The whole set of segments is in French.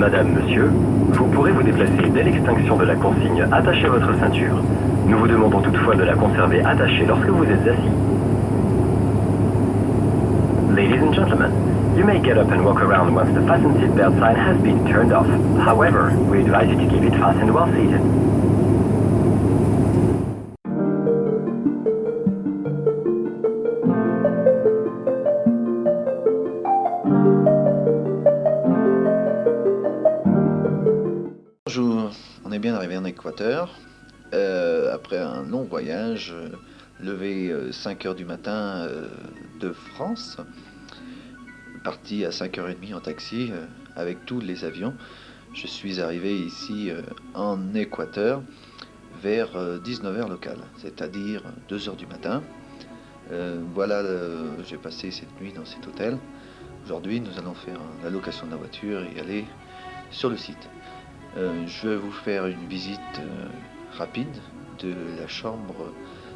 Madame, monsieur, vous pourrez vous déplacer dès l'extinction de la consigne attachez votre ceinture. Nous vous demandons toutefois de la conserver attachée lorsque vous êtes assis. Ladies and gentlemen, you may get up and walk around once the fasten seatbelt sign has been turned off. However, we advise you to keep it fastened while seated. Bonjour, on est bien arrivé en Équateur, après un long voyage, levé 5 heures du matin de France, parti à 5h30 en taxi avec tous les avions. Je suis arrivé ici en Équateur vers 19h local, c'est-à-dire 2 heures du matin. Voilà, j'ai passé cette nuit dans cet hôtel. Aujourd'hui, nous allons faire la location de la voiture et aller sur le site. Je vais vous faire une visite rapide de la chambre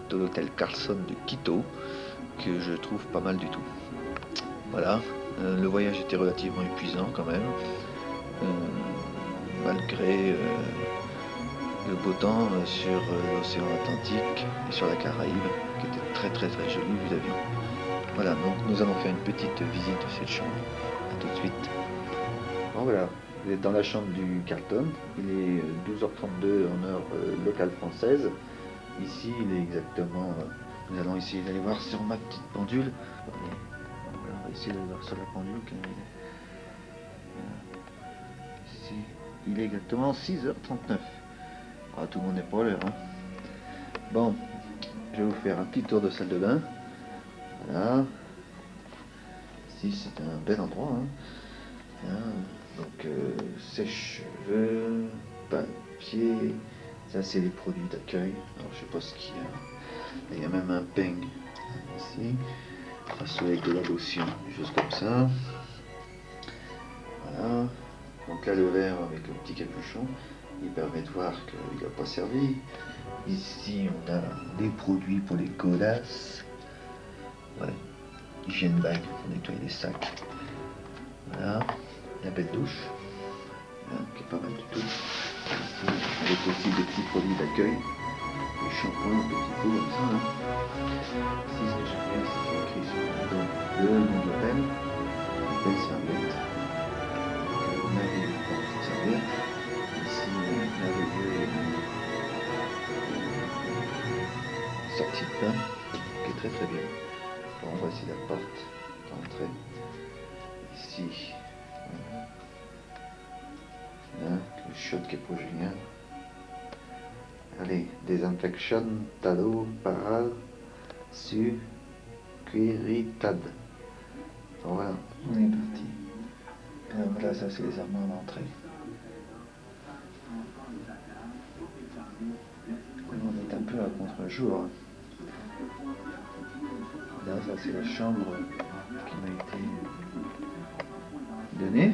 de l'hôtel Carlson de Quito, que je trouve pas mal du tout. Voilà, le voyage était relativement épuisant quand même, malgré le beau temps sur l'océan Atlantique et sur la Caraïbe, qui était très jolie vue d'avion. Voilà, donc nous allons faire une petite visite de cette chambre. A tout de suite. Bon voilà. Vous êtes dans la chambre du Carlton, il est 12h32 en heure locale française. Ici, il est exactement... nous allons essayer d'aller voir sur ma petite pendule. On va essayer d'aller voir sur la pendule. Ici, il est exactement 6h39. Ah, tout le monde n'est pas à l'heure. Hein. Bon, je vais vous faire un petit tour de salle de bain. Voilà. Ici, c'est un bel endroit. Hein. Voilà. Donc sèche-cheveux, papier, ça c'est les produits d'accueil. Alors je sais pas ce qu'il y a. Il y a même un peigne ici, avec de la lotion, des choses comme ça. Voilà. Donc là le verre avec le petit capuchon, il permet de voir qu'il n'a pas servi. Ici on a des produits pour les godasses. Ouais. Hygiène bag pour nettoyer les sacs. Voilà. La belle douche, qui est pas mal du tout. Ici, avec aussi des petits produits d'accueil, des shampoings, des petits pots comme ça. Hein. Ici, ce que j'aime bien, c'est qu'il y a écrit sur le nom de l'hôtel, une belle serviette, merveilleuse serviette. Ici, merveilleuse sortie de bain, qui est très bien. Bon, voici la porte d'entrée. Ici. Hein, le shot qui est pour Julien. Allez, désinfection, talo, paral, su, cuiritad. Bon, voilà, on est parti. Alors voilà, ça c'est les armoires d'entrée. On est un peu à contre-jour. Là, ça c'est la chambre qui m'a été donnée.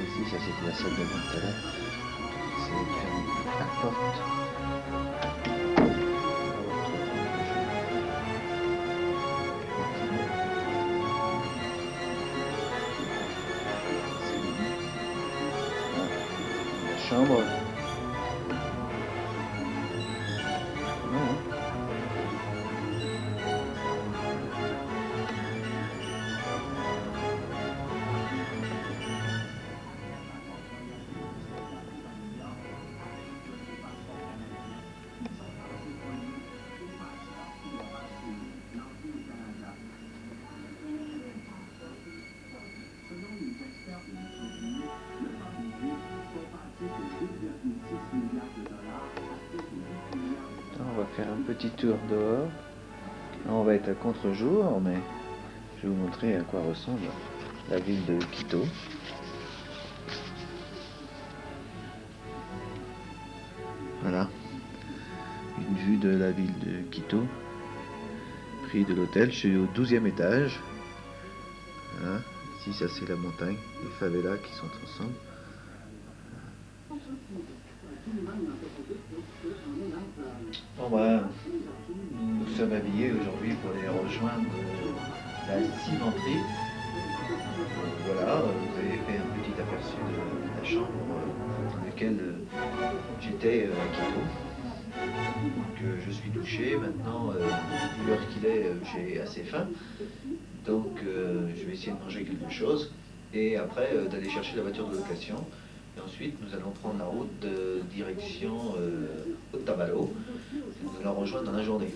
Ici, ça c'était la salle de bain tout à l'heure. C'est fermé la porte. La chambre. On va faire un petit tour dehors. Là, on va être à contre-jour, mais je vais vous montrer à quoi ressemble la ville de Quito. Voilà, une vue de la ville de Quito. Prix de l'hôtel, je suis au 12e étage. Voilà. Ici, ça c'est la montagne, les favelas qui sont ensemble. Bon bah, nous sommes habillés aujourd'hui pour aller rejoindre la cimenterie. Voilà, vous avez fait un petit aperçu de la chambre dans laquelle j'étais à Quito. Donc je suis douché, maintenant, vu l'heure qu'il est, j'ai assez faim. Donc je vais essayer de manger quelque chose et après d'aller chercher la voiture de location. Et ensuite nous allons prendre la route de direction Otavalo. Nous allons rejoindre dans la journée.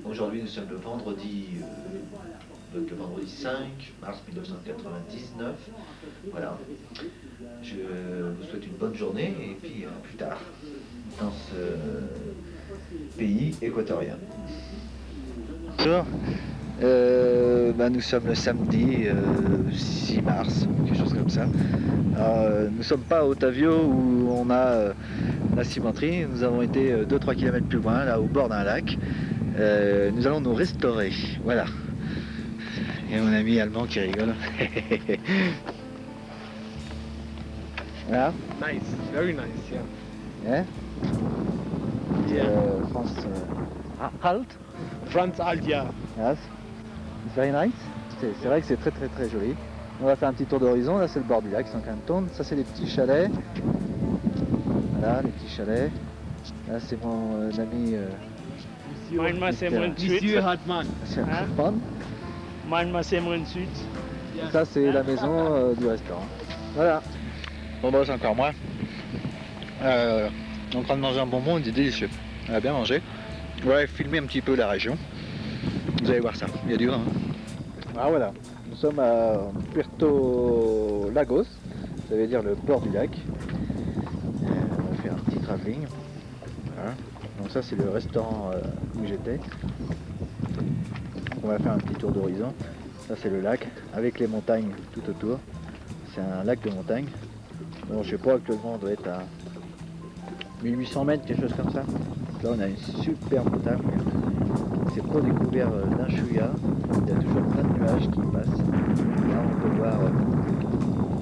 Aujourd'hui nous sommes le vendredi 5 mars 1999. Voilà. Je vous souhaite une bonne journée et puis à plus tard dans ce pays équatorien. Bonjour. Nous sommes le samedi 6 mars, quelque chose comme ça. Nous ne sommes pas à Otavio où on a la cimenterie. Nous avons été 2-3 km plus loin, là au bord d'un lac. Nous allons nous restaurer. Voilà. Et mon ami allemand qui rigole. Voilà. Nice, very nice, yeah. Yeah. Yeah. France Halt. France Aldia. Yes. It's very nice. C'est vrai que c'est très très très joli. On va faire un petit tour d'horizon. Là c'est le bord du lac, 150 tonnes. Ça c'est les petits chalets. Voilà les petits chalets. Là c'est mon ami. Manchmal sind wir in Süd. Hartmann. Hartmann. Manchmal sind wir in Süd. Ça c'est la maison du restaurant. Voilà. Bon bah c'est encore moi. On est en train de manger un bonbon, il est délicieux. On a bien mangé. On va filmer un petit peu la région. Vous allez voir ça, il y a du vin. Ah voilà, nous sommes à Puerto Lagos, ça veut dire le bord du lac. On va faire un petit travelling. Voilà. Donc ça c'est le restaurant où j'étais. On va faire un petit tour d'horizon. Ça c'est le lac avec les montagnes tout autour. C'est un lac de montagne. Bon, je sais pas, actuellement on doit être à 1800 mètres, quelque chose comme ça. Donc là on a une super montagne. C'est pas découvert d'un chouïa. Il y a toujours plein de nuages qui passent. Là on peut voir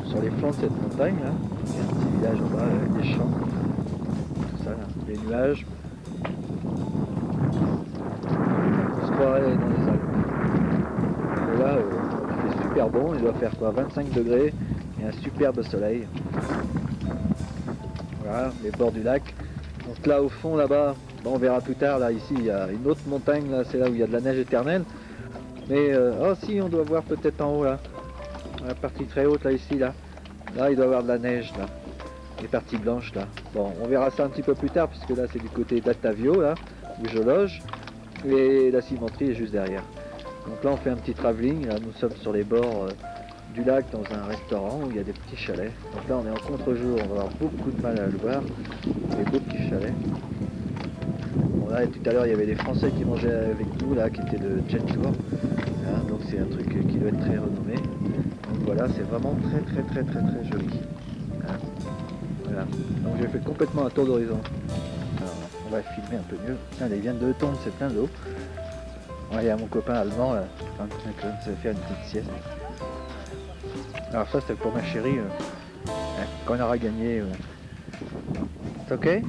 sur les flancs de cette montagne là, il y a un petit village en bas avec des champs. Tout ça là, les nuages. On se croirait dans les Alpes. Et là il fait super bon, il doit faire quoi, 25 degrés et un superbe soleil. Voilà, les bords du lac. Donc là au fond là-bas, bon, on verra plus tard, là ici il y a une autre montagne, là c'est là où il y a de la neige éternelle. Mais oh si, on doit voir peut-être en haut là, la partie très haute là ici là. Là il doit y avoir de la neige là, les parties blanches là. Bon, on verra ça un petit peu plus tard puisque là c'est du côté d'Atavio là, où je loge. Et la cimenterie est juste derrière. Donc là on fait un petit travelling, là nous sommes sur les bords du lac dans un restaurant où il y a des petits chalets. Donc là on est en contre-jour, on va avoir beaucoup de mal à le voir. Des beaux petits chalets. Bon là tout à l'heure il y avait des Français qui mangeaient avec nous là, qui étaient de Tchenchour. Donc c'est un truc qui doit être très renommé. Donc voilà, c'est vraiment très très très très très joli. Voilà. Donc j'ai fait complètement un tour d'horizon. Alors on va filmer un peu mieux. Tiens, les viennent de tomber, c'est plein d'eau. Il y a mon copain allemand là, ça va faire une petite sieste. Alors ça c'est pour ma chérie, quand on aura gagné. C'est ok?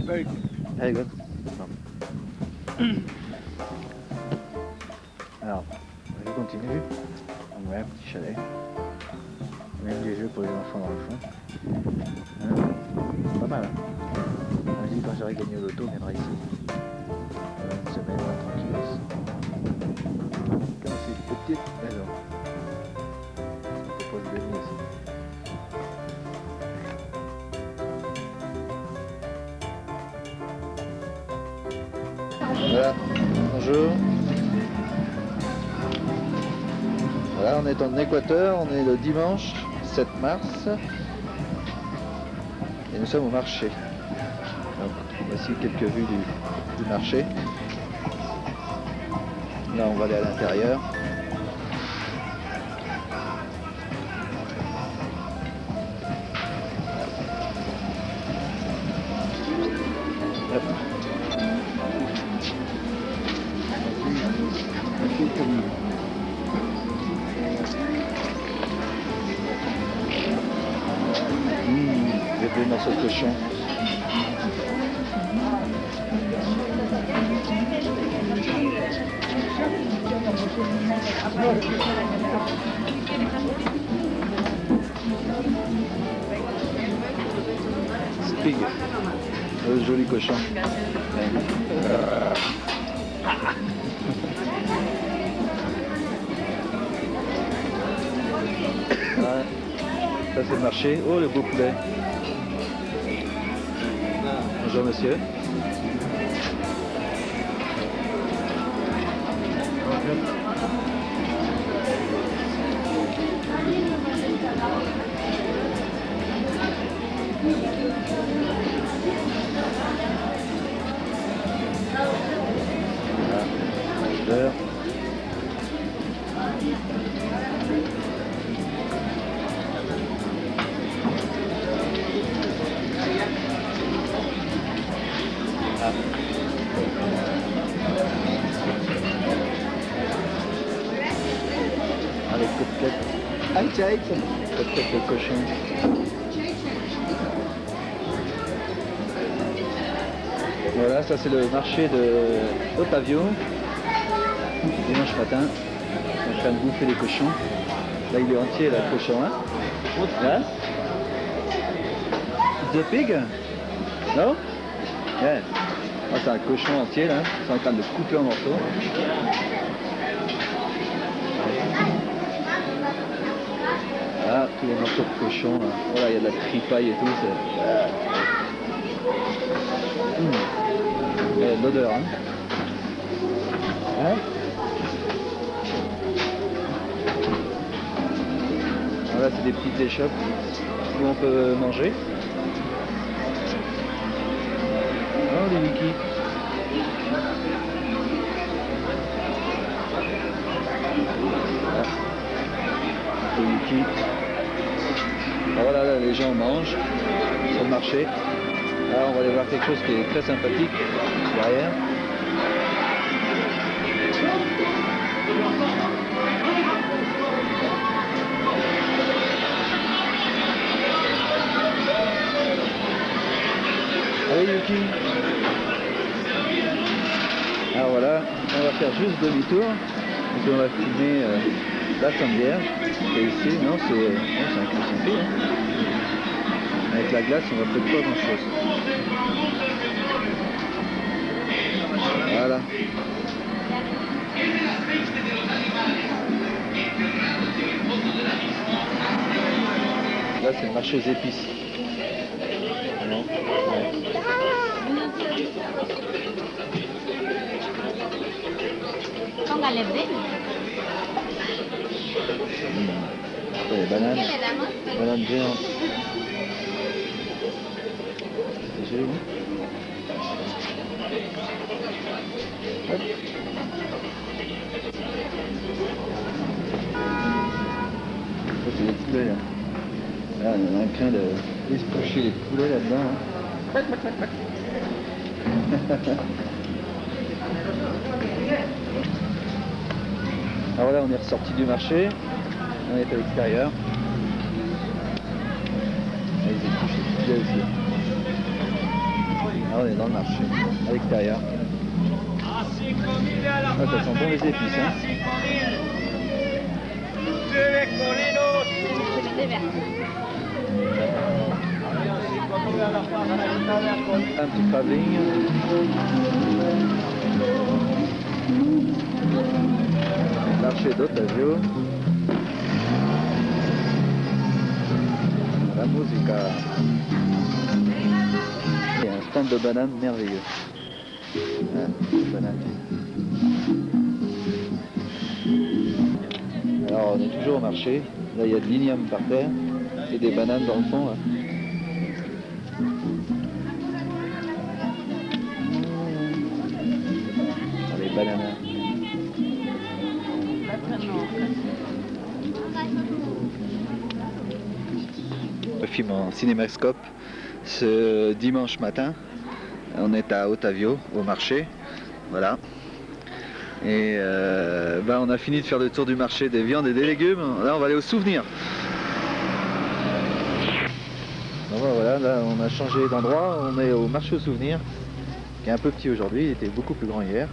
Very good. Very good. Alors, je continue. Ouais, petit chalet. Même des jeux pour les enfants dans le fond. Pas mal. Hein, on dit quand j'aurai gagné au loto, on viendra ici. Une semaine, tranquille. Comme c'est une petite maison. C'est pour le gagner aussi. Voilà, bonjour. Voilà, on est en Équateur, on est le dimanche 7 mars et nous sommes au marché. Donc, voici quelques vues du marché. Là, on va aller à l'intérieur. Hop. Des morceaux de cochon. Spig. Joli cochon. Ouais. Ça c'est le marché. Oh le beau poulet. Bonjour monsieur. Beurre. Ah, les côtelettes. Aïe, aïe, côtelettes de cochon. Voilà, ça c'est le marché de Otavio. Dimanche matin, on est en train de bouffer les cochons. Là il est entier là, le cochon. Hein? Là? The pig? No? Yeah. Ah, c'est un cochon entier là. Ils sont en train de le couper en morceaux. Là, tous les morceaux de cochon. Là. Voilà, il y a de la tripaille et tout. Il y a de l'odeur. Hein? Hein? Voilà, c'est des petites échoppes où on peut manger. Oh, les wikis. Les wikis. Voilà, là, les gens mangent sur le marché. Là, on va aller voir quelque chose qui est très sympathique derrière. Allez Yuki. Alors voilà, on va faire juste demi-tour. Donc on va filmer la Sainte-Vierge. Et ici, non, c'est un crucifix. Hein. Avec la glace, on va peut-être pas grand-chose. Voilà. Là, c'est le marché aux épices. Non. Ouais. Les bananes. Bananes géantes. C'est joli. Hop. Ça, c'est les poulets là. Là, il y en a un plein de d'espoucher les poulets là-dedans. Hein. Alors là, on est ressorti du marché. On est à l'extérieur. Là, ils épluchent les poulets aussi. Là, on est dans le marché, à l'extérieur. Ah, ça sent bon les épices, hein. Un petit travelling. Marché d'Otavio. La musica. Et un stand de bananes merveilleux. Ah, bananes. Alors on est toujours au marché. Là il y a de l'igname par terre et des bananes dans le fond. Là. Les bananes. Le film en cinémascope ce dimanche matin. On est à Otavio au marché. Voilà. Et on a fini de faire le tour du marché des viandes et des légumes. Là on va aller au souvenir. Voilà, là on a changé d'endroit. On est au marché aux souvenirs, qui est un peu petit aujourd'hui. Il était beaucoup plus grand hier.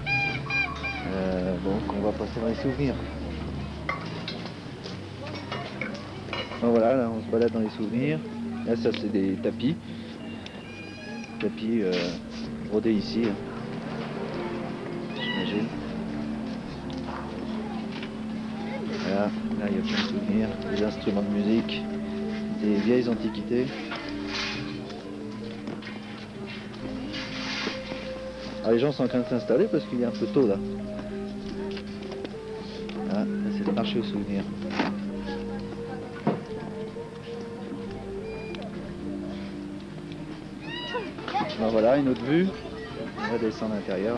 Donc on va passer dans les souvenirs. Bon, voilà, là on se balade dans les souvenirs. Là ça c'est des tapis. Tapis brodés ici. Hein. J'imagine. Voilà, là il y a plein de souvenirs, des instruments de musique, des vieilles antiquités. Alors les gens sont en train de s'installer parce qu'il est un peu tôt là. Ah, là c'est le marché aux souvenirs. Alors voilà, une autre vue. On va descendre à l'intérieur.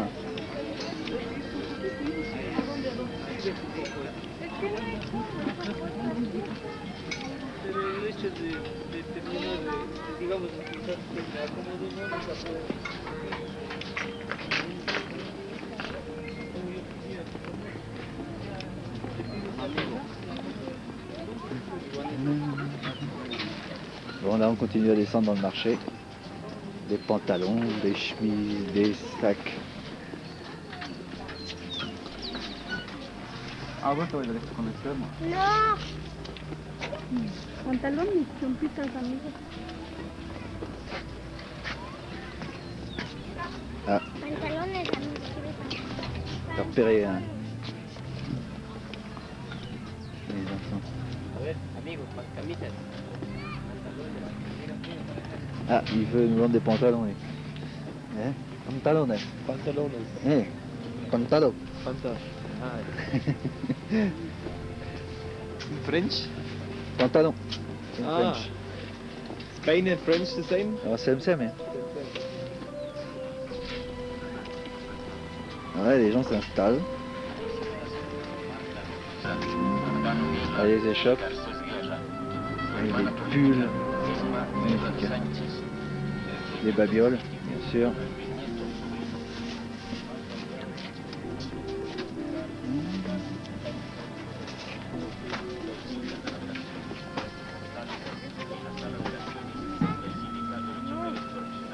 Bon, là on continue à descendre dans le marché. Des pantalons, des chemises, des sacs. Ah ouais, toi, il allait se connaître moi. No. Pantalones y chompitas, amigos. Ah, Pantalones, amigos. t'as repéré un. Les enfants. Ah, il veut nous vendre des pantalons, lui. Pantalons. Pantalones. Pantalon. Pantalones. French? Pantalon. In Ah. French. Spain and French the same? Alors, c'est mais. Ouais, les gens s'installent. Allez, les échoppes. Avec des pulls. Magnifiques. Des babioles, bien sûr.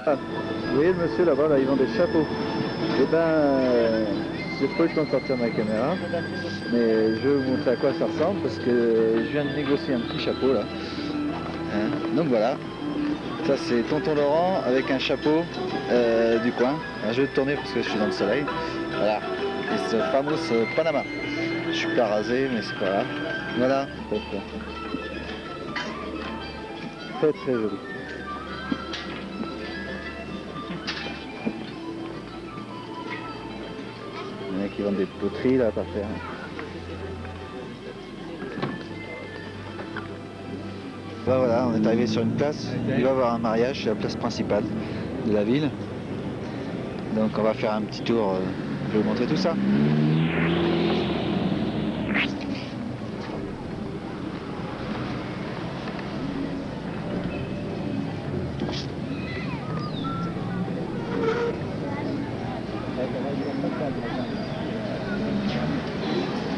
Ah, vous voyez le monsieur là-bas, là, ils vendent des chapeaux. Eh ben, j'ai pas eu le temps de sortir ma caméra, mais je vais vous montrer à quoi ça ressemble parce que je viens de négocier un petit chapeau là. Hein, donc voilà, ça c'est Tonton Laurent avec un chapeau du coin. Alors, je vais tourner parce que je suis dans le soleil. Voilà, et ce fameux Panama. Je suis pas rasé, mais c'est pas grave. Voilà, très très joli. Il y en a qui vendent des poteries là par terre. Bah voilà, on est arrivé sur une place. Il va y avoir un mariage, c'est la place principale de la ville. Donc on va faire un petit tour, je vais vous montrer tout ça.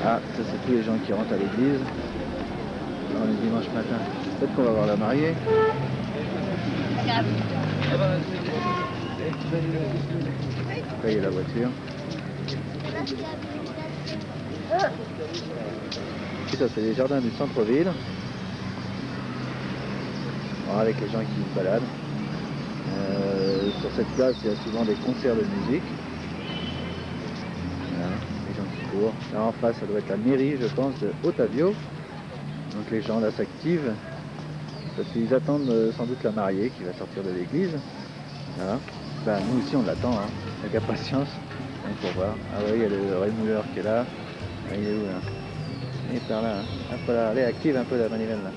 Ah, ça c'est tous les gens qui rentrent à l'église. On est dimanche matin. Peut-être qu'on va voir la mariée. Là, il y a la voiture. Et ça, c'est les jardins du centre-ville. Alors, avec les gens qui se baladent. Sur cette place, il y a souvent des concerts de musique. Voilà, les gens qui courent. Là en face, ça doit être la mairie, je pense, de Otavio. Donc les gens là s'activent. Parce qu'ils attendent sans doute la mariée qui va sortir de l'église. Voilà. Ben, nous aussi on l'attend, hein, avec impatience. Donc pour voir. Ah oui, il y a le rémouleur qui est là. Ah, il est où là? Il est par là. Hein. Hop là, allez, active un peu la manivelle là.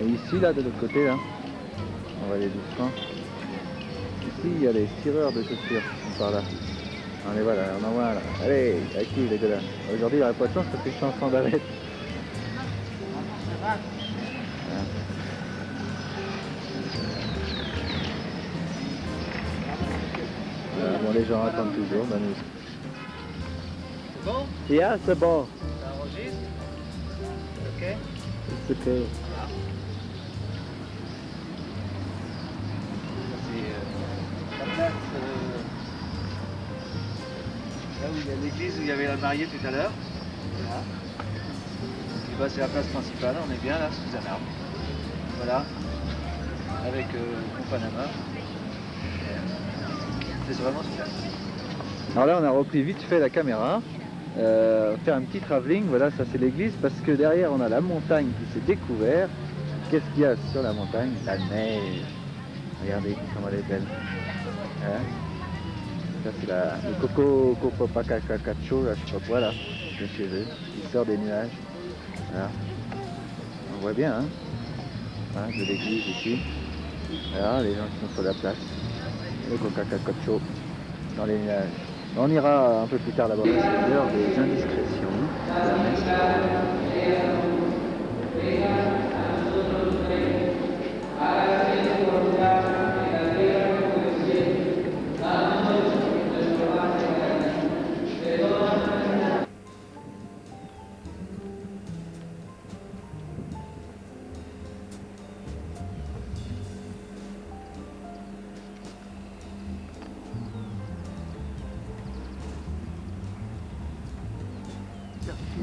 Et ici là, de l'autre côté là, on va aller doucement. Ici il y a les tireurs de chaussures qui sont par là. Allez voilà, on en voit là. Allez, active les gars là. Aujourd'hui il n'y aura pas de chance parce que je suis en sandalette. Voilà, bon, les gens attendent toujours, ben nous. C'est bon? Yeah, c'est bon. Ça enregistre? Ok. C'est ok. C'est la place là où il y a l'église où il y avait la mariée tout à l'heure. Voilà. Et bah, c'est la place principale, on est bien là sous un arbre. Voilà. Avec mon Panama. C'est vraiment super. Alors là, on a repris vite fait la caméra, faire un petit travelling. Voilà, ça c'est l'église parce que derrière on a la montagne qui s'est découverte. Qu'est-ce qu'il y a sur la montagne? La neige. Regardez comment elle est belle. Hein, ça c'est le coco Copacabana, là, je sais pas quoi là, de chez eux, qui sort des nuages. Voilà. On voit bien, hein, de l'église ici. Voilà, les gens qui sont sur la place. Le Copacabana dans les nuages. On ira un peu plus tard là-bas. C'est l'heure des indiscrétions. La messe.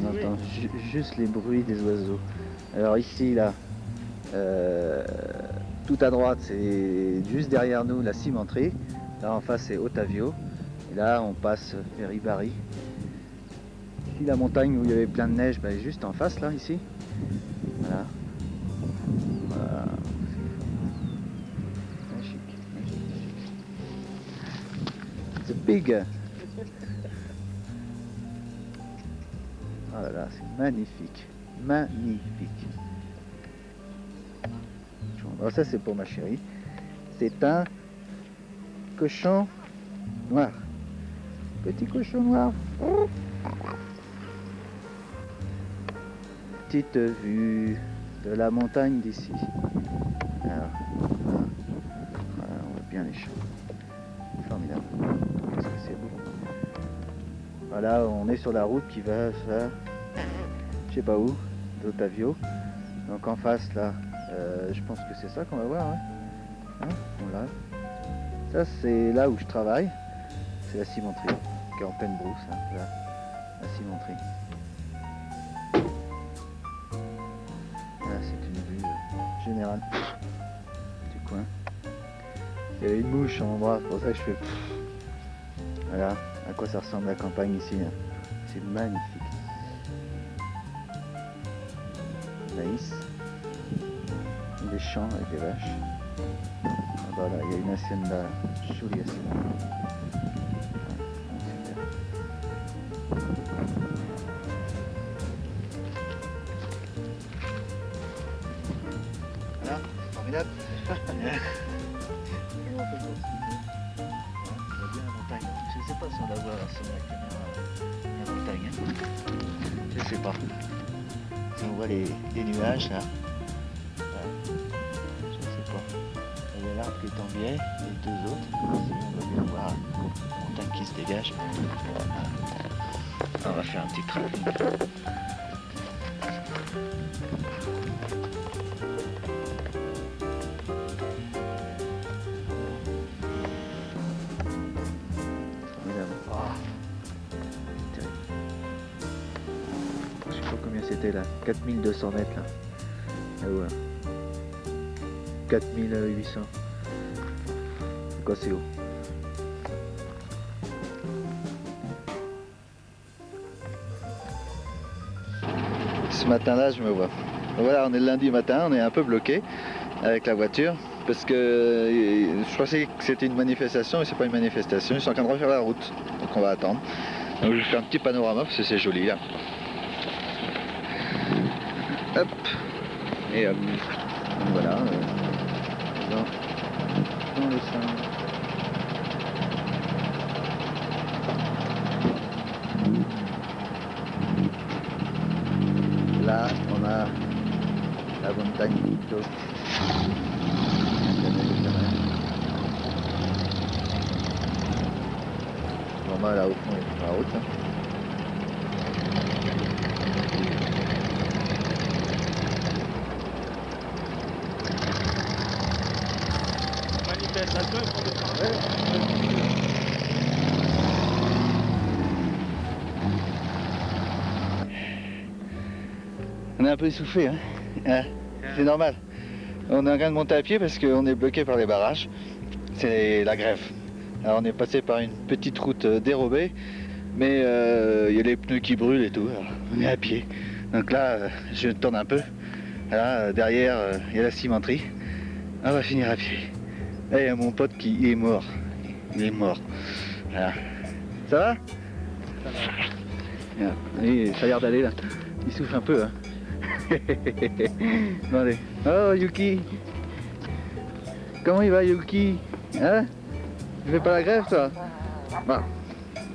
On entend juste les bruits des oiseaux. Alors ici, là, tout à droite, c'est juste derrière nous la cimenterie. Là en face, c'est Otavio. Et là, on passe vers Ibari. Ici, la montagne où il y avait plein de neige, bah, est juste en face, là, ici. Voilà. Voilà. Magique, magique, magique. It's big. Oh là là, c'est magnifique, magnifique. Alors ça c'est pour ma chérie. C'est un cochon noir. Petit cochon noir. Petite vue de la montagne d'ici. Alors, voilà, on voit bien les champs. Formidable. Qu'est-ce que c'est beau. Voilà, on est sur la route qui va, je sais pas où, d'Otavio. Donc en face là, je pense que c'est ça qu'on va voir. Hein, voilà. Ça c'est là où je travaille. C'est la cimenterie, qui est en pleine brousse, hein, là, la cimenterie. Là c'est une vue générale du coin. Il y a une mouche en mon bras, c'est pour ça que je fais. Voilà à quoi ça ressemble la campagne ici. Hein. C'est magnifique. Maïs. Des champs avec des vaches. Là-bas, là, il y a une hacienda. Jolie hacienda. Super. Voilà, c'est formidable. Je sais pas si on la voit sur la caméra, la montagne. Hein. Je sais pas. Si on voit les nuages là. Ouais. Je sais pas. Il y a l'arbre qui est en biais, les deux autres. On va bien voir la montagne qui se dégage. On va faire un petit travelling. C'était là, 4200 mètres là. Là-haut, là. 4800. C'est quoi, c'est haut. Ce matin-là, je me vois. Voilà, on est le lundi matin, on est un peu bloqué avec la voiture parce que je pensais que c'était une manifestation, mais c'est pas une manifestation. Ils sont en train de refaire la route, donc on va attendre. Donc je vais faire un petit panorama parce que c'est joli là. Hop, et hop, donc voilà, dans le sein. Là, on a la montagne Quito. Normal, là au fond, il y a la route. Hein. On est un peu essoufflé, hein. C'est normal. On est en train de monter à pied parce qu'on est bloqué par les barrages. C'est la grève. Alors on est passé par une petite route dérobée, mais il y a les pneus qui brûlent et tout. Alors, on est à pied. Donc là, je tourne un peu. Là, derrière, il y a la cimenterie. On va finir à pied. Là, il y a mon pote qui est mort. Il est mort. Voilà. Ça va? Ça va. Oui, ça a l'air d'aller là. Il souffle un peu. Hein. Bon, allez. Oh Yuki. Comment il va Yuki? Hein? Tu fais pas la grève toi? Bon.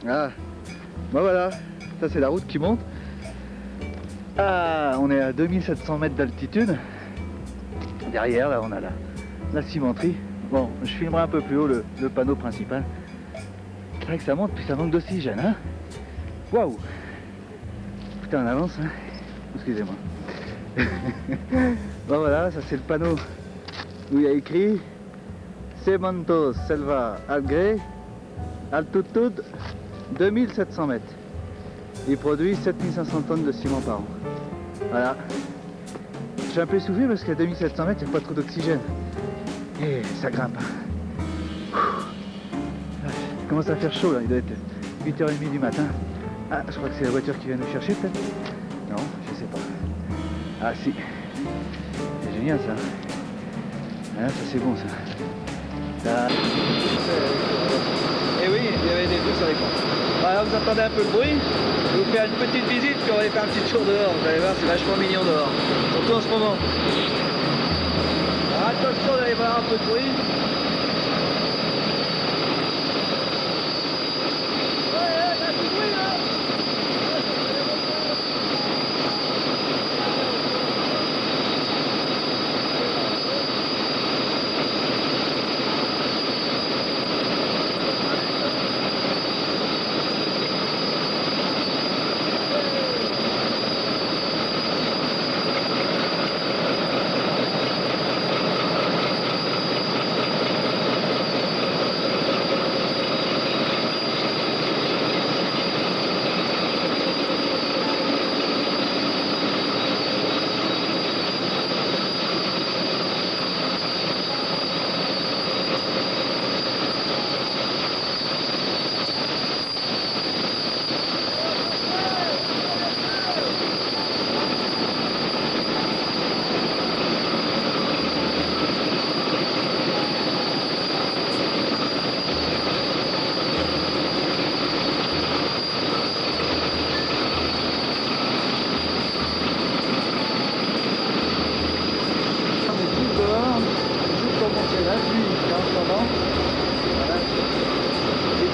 Ah. Bon voilà. Ça c'est la route qui monte. Ah, on est à 2700 mètres d'altitude. Derrière là on a la cimenterie. Bon, je filmerai un peu plus haut le panneau principal. C'est vrai que ça monte puis ça manque d'oxygène, hein? Waouh! Putain, on avance, hein? Excusez-moi. Bon voilà, ça c'est le panneau où il y a écrit Cementos Selva Algre, altitude 2700 mètres. Il produit 7500 tonnes de ciment par an. Voilà. Je suis un peu essoufflé parce qu'à 2700 mètres, il n'y a pas trop d'oxygène. Et ça grimpe. Il commence à faire chaud là, il doit être 8h30 du matin. Ah, je crois que c'est la voiture qui vient nous chercher peut-être. Non, je sais pas. Ah si. C'est génial ça. Ah, ça c'est bon ça. Et oui, il y avait des trucs sur les ponts. Voilà, vous entendez un peu le bruit. Je vais vous faire une petite visite puis on va aller faire un petit tour dehors. Vous allez voir, c'est vachement mignon dehors. Surtout en ce moment. Alors, attention d'aller voir un peu de bruit.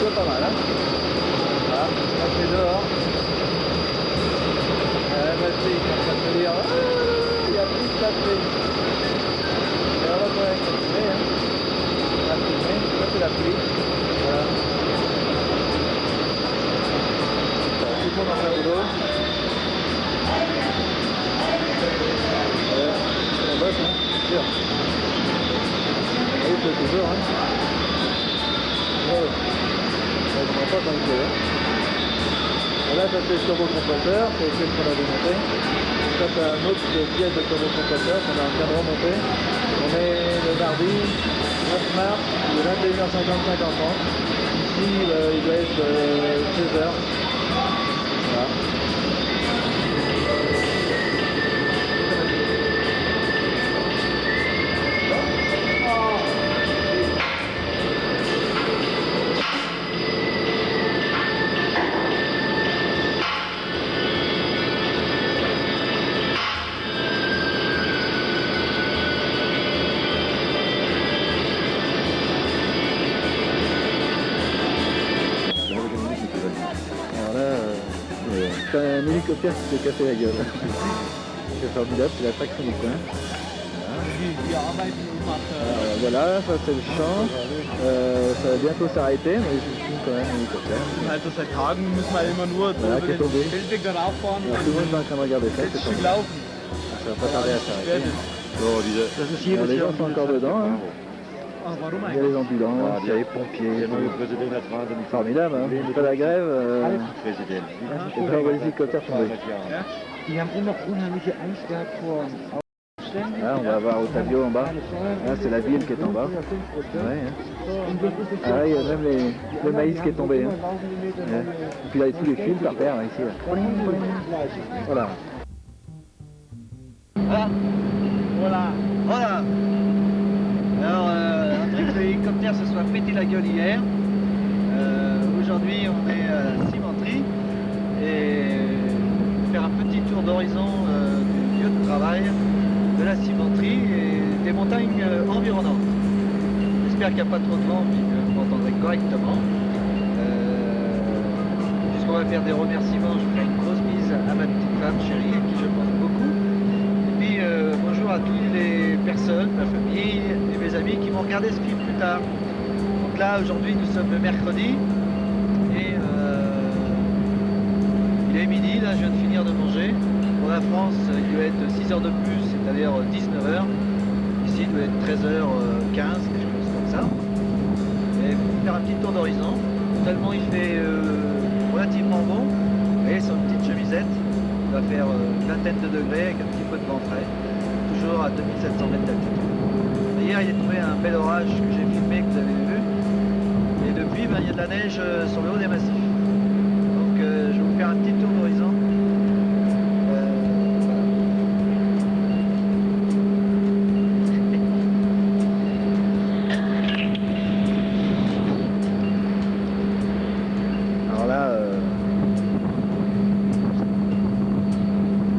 Pas mal, hein? Voilà, là c'est dehors. Vas-y, il commence à se dire, il y a plus de la pluie. Et on va quand même continuer, hein? La pluie, ça c'est la pluie. Voilà. Tout le monde en plein boulot. On bosse, hein? Sûr. Oui, c'est toujours, hein? Ouais. Je ne pas tant que voilà, ça c'est le turbocompresseur, c'est celui qu'on a démonté. Ça c'est un autre pièce de turbocompresseur qu'on est en train de remonter. On est le mardi 9 mars, il est 21h55 en France. Ici il doit être 16h. Voilà. C'est un hélicoptère qui s'est cassé la gueule. C'est formidable, c'est l'attraction du coin. Voilà, ça c'est le champ. Ça va bientôt s'arrêter, mais je filme quand même l'hélicoptère. Also seit Tagen müssen wir immer nur Voilà, qui est tombé. den Feldweg da rauffahren Alors, tout le monde est en train de regarder ça, und c'est Stück formidable. laufen. Ça va pas tarder à s'arrêter. Das ist Alors, jedes les Jahr. gens sont encore dedans. Hein. Ach, warum Il y a les ambulances, il y a les pompiers. Formidable, hein. Pas la grève. Et ben, on voit les hélicoptères tomber. Die haben immer unheimliche Angst gehabt vor Là, on va avoir Otavio en bas. Là, c'est la ville qui est en bas. Ouais, hein. Ah, là, il y a même le maïs qui est tombé. Hein. Ouais. Et puis là, il y a tous les fils par terre, là, ici. Là. Voilà. Voilà. Alors, un truc de hélicoptère se soit pété la gueule hier. Aujourd'hui, on est à la cimenterie et faire un petit tour d'horizon du lieu de travail, de la cimenterie et des montagnes environnantes. J'espère qu'il n'y a pas trop de vent et que vous m'entendrez correctement. Puisqu'on va faire des remerciements, je ferai une grosse bise à ma petite femme chérie, à qui je pense beaucoup. Et puis bonjour à toutes les personnes, ma famille et mes amis qui vont regarder ce film plus tard. Donc là, aujourd'hui, nous sommes le mercredi et il est midi, là je viens de finir de manger. Pour la France, il doit être 6 heures de plus, c'est-à-dire 19h. Ici, il doit être 13h15, quelque chose comme ça. Et faire un petit tour d'horizon. Tellement il fait relativement bon. Vous voyez, sur une petite chemisette, il va faire une vingtaine de degrés avec un petit peu de vent frais. Toujours à 2700 mètres d'altitude. Hier, il est tombé un bel orage que j'ai filmé, que vous avez vu. Et depuis, il y a de la neige sur le haut des massifs. Donc je vais vous faire un petit tour d'horizon. Alors là,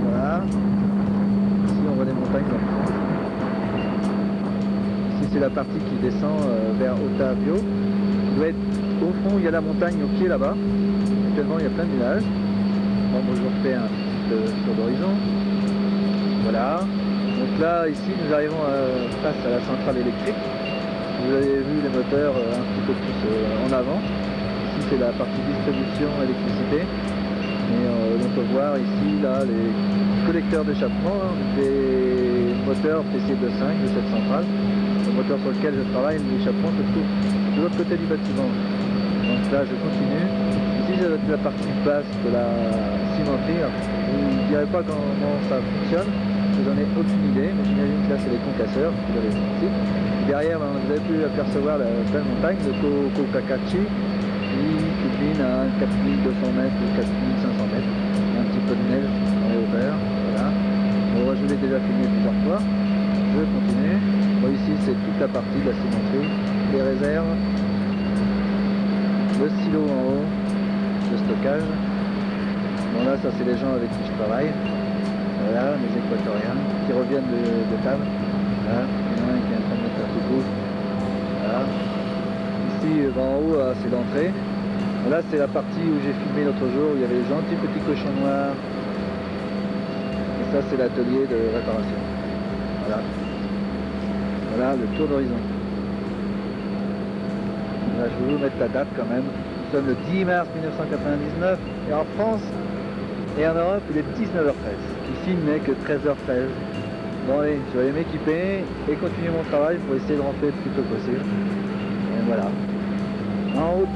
voilà. Ici, on voit des montagnes. Ici, c'est la partie qui descend vers Otavio. Il doit être au fond, il y a la montagne au pied là-bas. Actuellement, il y a plein de nuages. Bon, moi, je vous refais un petit tour d'horizon. Voilà. Donc là, ici, nous arrivons face à la centrale électrique. Vous avez vu les moteurs un petit peu plus en avant. Ici, c'est la partie distribution électricité. Et on peut voir ici, là, les collecteurs d'échappement des moteurs PC25 de cette centrale. Le moteur sur lequel je travaille, l'échappement se trouve de l'autre côté du bâtiment. Donc là, je continue. Ici, ça doit être la partie basse de la cimenterie. Je ne dirai pas comment ça fonctionne, je n'en ai aucune idée, mais j'imagine que là, c'est les concasseurs qui doivent être ici. Derrière, vous avez pu apercevoir la belle montagne de Kokakachi, qui culmine à 4200 mètres ou 4500 mètres. Il y a un petit peu de neige dans les hauteurs. Voilà. Bon, je l'ai déjà filmé plusieurs fois. Je continue. Bon, ici, c'est toute la partie de la cimenterie, les réserves, le silo en haut, le stockage. Bon, là, ça, c'est les gens avec qui je travaille. Voilà, les équatoriens qui reviennent de table. Voilà, il y en a un qui est en train de mettre un coucou. Voilà. Ici, en haut, c'est l'entrée. Là, c'est la partie où j'ai filmé l'autre jour, où il y avait les gentils petits cochons noirs. Et ça, c'est l'atelier de réparation. Voilà. Voilà le tour d'horizon. Là, je vais vous mettre la date quand même. Nous sommes le 10 mars 1999 et en France et en Europe, il est 19h13. Ici, il n'est que 13h13. Bon, allez, je vais aller m'équiper et continuer mon travail pour essayer de rentrer le plus tôt possible. Et voilà. En route.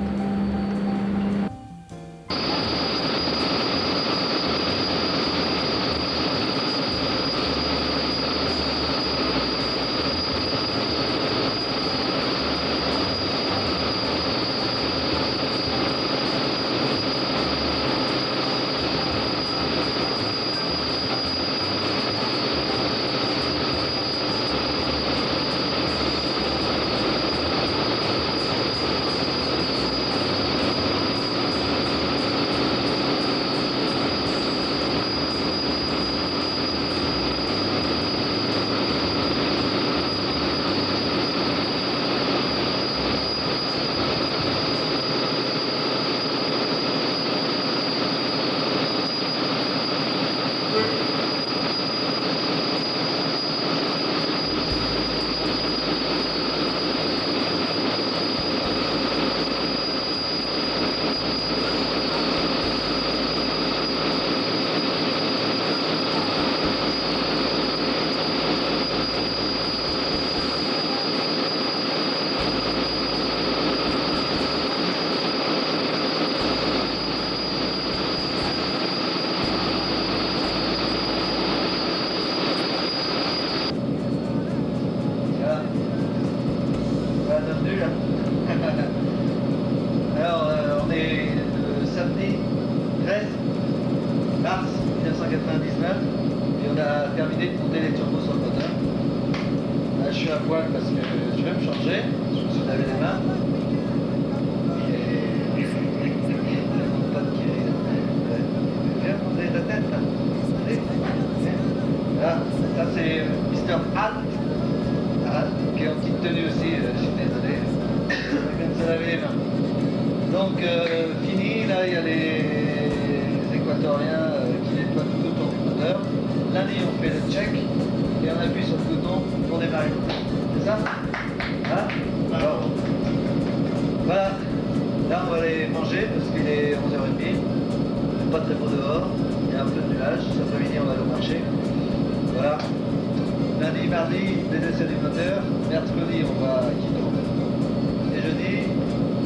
même. Puis on a terminé de monter les turbos sur le moteur. Là, je suis à poil parce que je vais me changer. Je me suis lavé les mains. Et mon pote qui viens montrer ta tête là. Allez, viens. Là, ça c'est Mr. Alt. Qui est en petite tenue aussi, je suis désolé. Il vient de se laver les mains. Donc fini, là il y a les équatoriens qui nettoient tout autour du moteur. Lundi on fait le check et on appuie sur le bouton pour démarrer. C'est ça? Hein? Alors, voilà. Là on va aller manger parce qu'il est 11h30. C'est pas très beau dehors, il y a un peu de nuage. Cet après-midi on va aller au marché. Voilà. Lundi, mardi, les essais du moteur. Mercredi, on va à Quito. Et jeudi,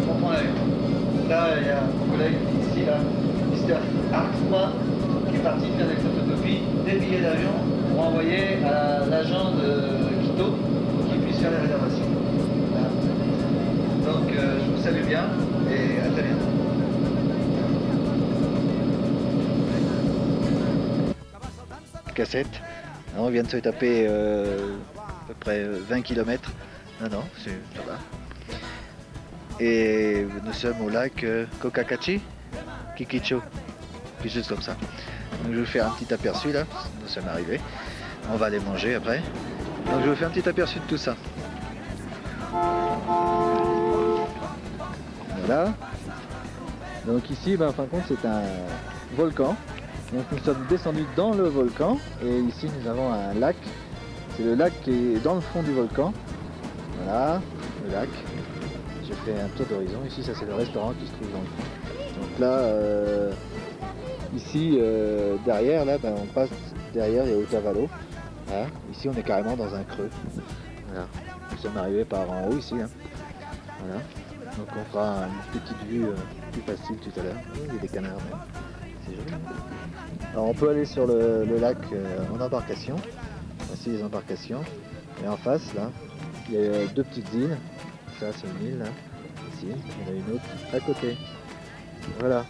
on prend l'avion. Là, il y a mon collègue ici, là, Mr. Artma, qui est parti faire des photocopies des billets d'avion pour envoyer à l'agent de Quito pour qu'il puisse faire les réservations. Voilà. Donc, je vous salue bien et à très bientôt. Cassette. On vient de se taper à peu près 20 km. Non, c'est ça va. Et nous sommes au lac Cocacachi, Kikicho, quelque chose comme ça. Donc je vais vous faire un petit aperçu là, nous sommes arrivés. On va aller manger après. Donc je vais vous faire un petit aperçu de tout ça. Voilà. Donc ici, en fin de compte, c'est un volcan. Donc nous sommes descendus dans le volcan et ici nous avons un lac. C'est le lac qui est dans le fond du volcan. Voilà, le lac. J'ai fait un tour d'horizon. Ici, ça c'est le restaurant qui se trouve dans le fond. Donc là, ici, derrière, là, on passe derrière les Otavalo. Voilà. Ici, on est carrément dans un creux. Voilà. Nous sommes arrivés par en haut ici. Hein. Voilà. Donc on fera une petite vue plus facile tout à l'heure. Il y a des canards même. C'est joli. Alors on peut aller sur le lac en embarcation. Voici les embarcations. Et en face là, il y a deux petites îles. Ça c'est une île là. Ici, il y en a une autre à côté. Voilà.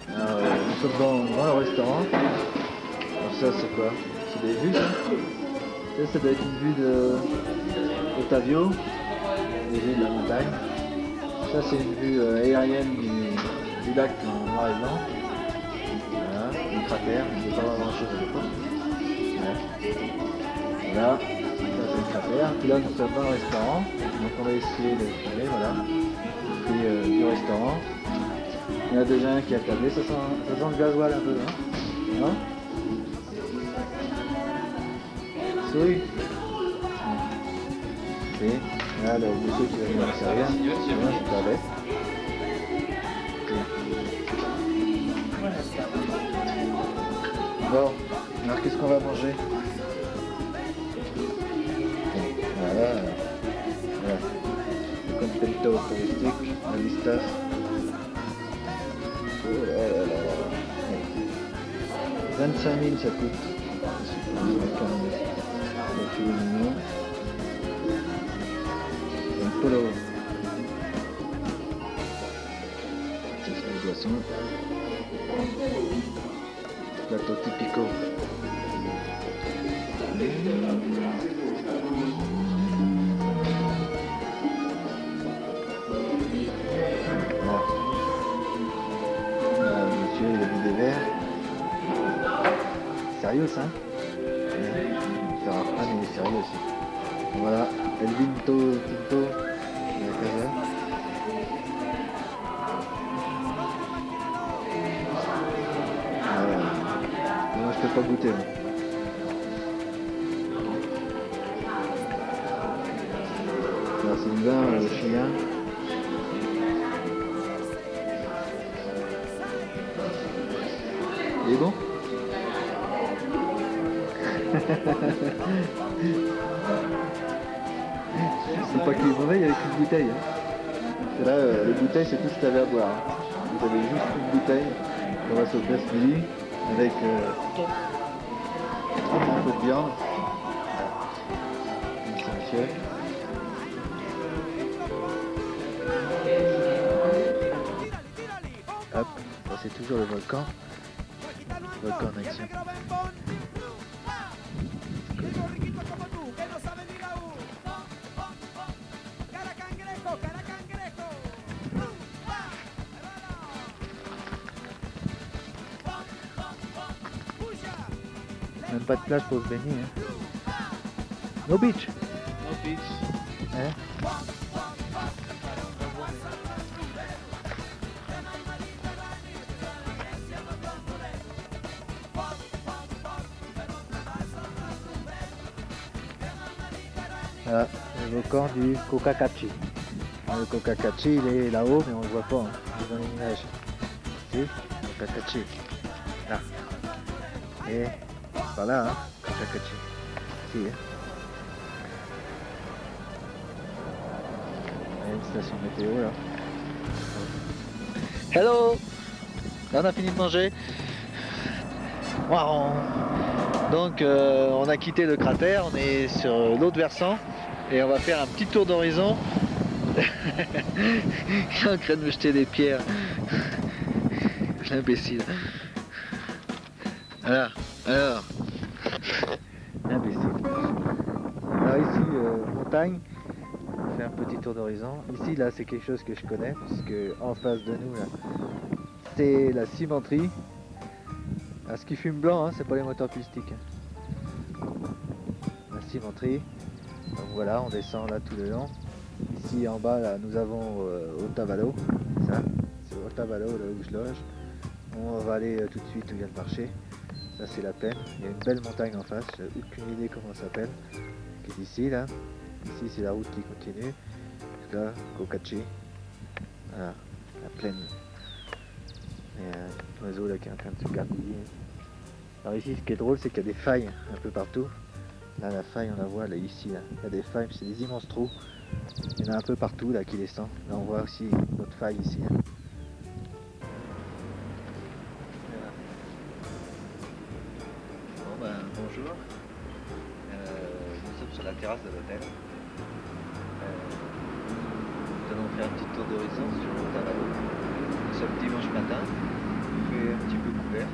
Alors nous sommes dans le restaurant. Alors ça c'est quoi? C'est des vues ça? Ça doit être une vue de Otavio, des vues de la montagne. Ça c'est une vue aérienne du lac en noir et blanc. Voilà, une cratère, il ne peut pas avoir grand chose à l'époque. Ouais. Voilà, ça c'est une cratère. Puis là nous sommes dans le restaurant, donc on va essayer de filmer, voilà. Le prix du restaurant. Il y en a déjà un qui a tablé, ça sent le gasoil un peu, hein? Non? Souris. Et là le monsieur qui va venir me servir, c'est moi je savais. Bon, alors qu'est-ce qu'on va manger? Voilà. Le contento touristique, la vistas. Oh là là là. 25 000 ça coûte. Le filet mignon. Un polo. C'est ça les boissons. Plateau typico. Monsieur il a mis des verres. Sérieux ça? Ah mais il est sérieux aussi. Voilà, El Vinto Tinto de la Casa. Voilà. Moi je peux pas goûter. Moi. Alors c'est une vin chilien. Il est bon? C'est pas qu'il est mauvais, il y avait qu'une bouteille. Hein. Et là, les bouteilles, c'est tout ce que tu avais à boire. Hein. Vous avez juste une bouteille qu'on va sauter ce midi avec un peu de viande. Merci monsieur. Hop, c'est toujours le volcan. volcan en action. Même pas de plage pour se baigner. Hein. No beach. No beach. Hein. Voilà, le volcan du Cocacachi. Le Cocacachi, il est là-haut, mais on le voit pas, hein. Il est dans les nuages. Ici, Cocacachi. Là. Et par là, hein, Cocacachi. Ici, hein. Il y a une station météo là. Hello! Là, on a fini de manger. Wow. Donc on a quitté le cratère, on est sur l'autre versant et on va faire un petit tour d'horizon. Il est en train de me jeter des pierres. L'imbécile. Voilà, alors. L'imbécile. Alors ici, montagne, on fait un petit tour d'horizon. Ici, là, c'est quelque chose que je connais, parce que en face de nous, là, c'est la cimenterie. Ah, ce qui fume blanc, hein, c'est pas les moteurs pulstiques. La cimenterie. Donc voilà, on descend là tout le long. Ici en bas, là, nous avons Otavalo. Ça, c'est Otavalo, là où je loge. On va aller tout de suite où il y a le marché. Ça, c'est la peine. Il y a une belle montagne en face. J'ai aucune idée comment ça s'appelle. Qui est ici, là. Ici, c'est la route qui continue. Là, Cocachi. Voilà, la plaine. Il y a un oiseau là qui est en train de se gargouiller. Alors ici, ce qui est drôle, c'est qu'il y a des failles un peu partout. Là, la faille, on la voit là, ici. Là. Il y a des failles, c'est des immenses trous. Il y en a un peu partout là qui descend. Là, on voit aussi notre faille ici. Là. Voilà. Bon ben, bonjour. Nous sommes sur la terrasse de l'hôtel. Nous allons faire un petit tour d'horizon sur Otavalo. Nous sommes dimanche matin. Il fait un petit peu couvert.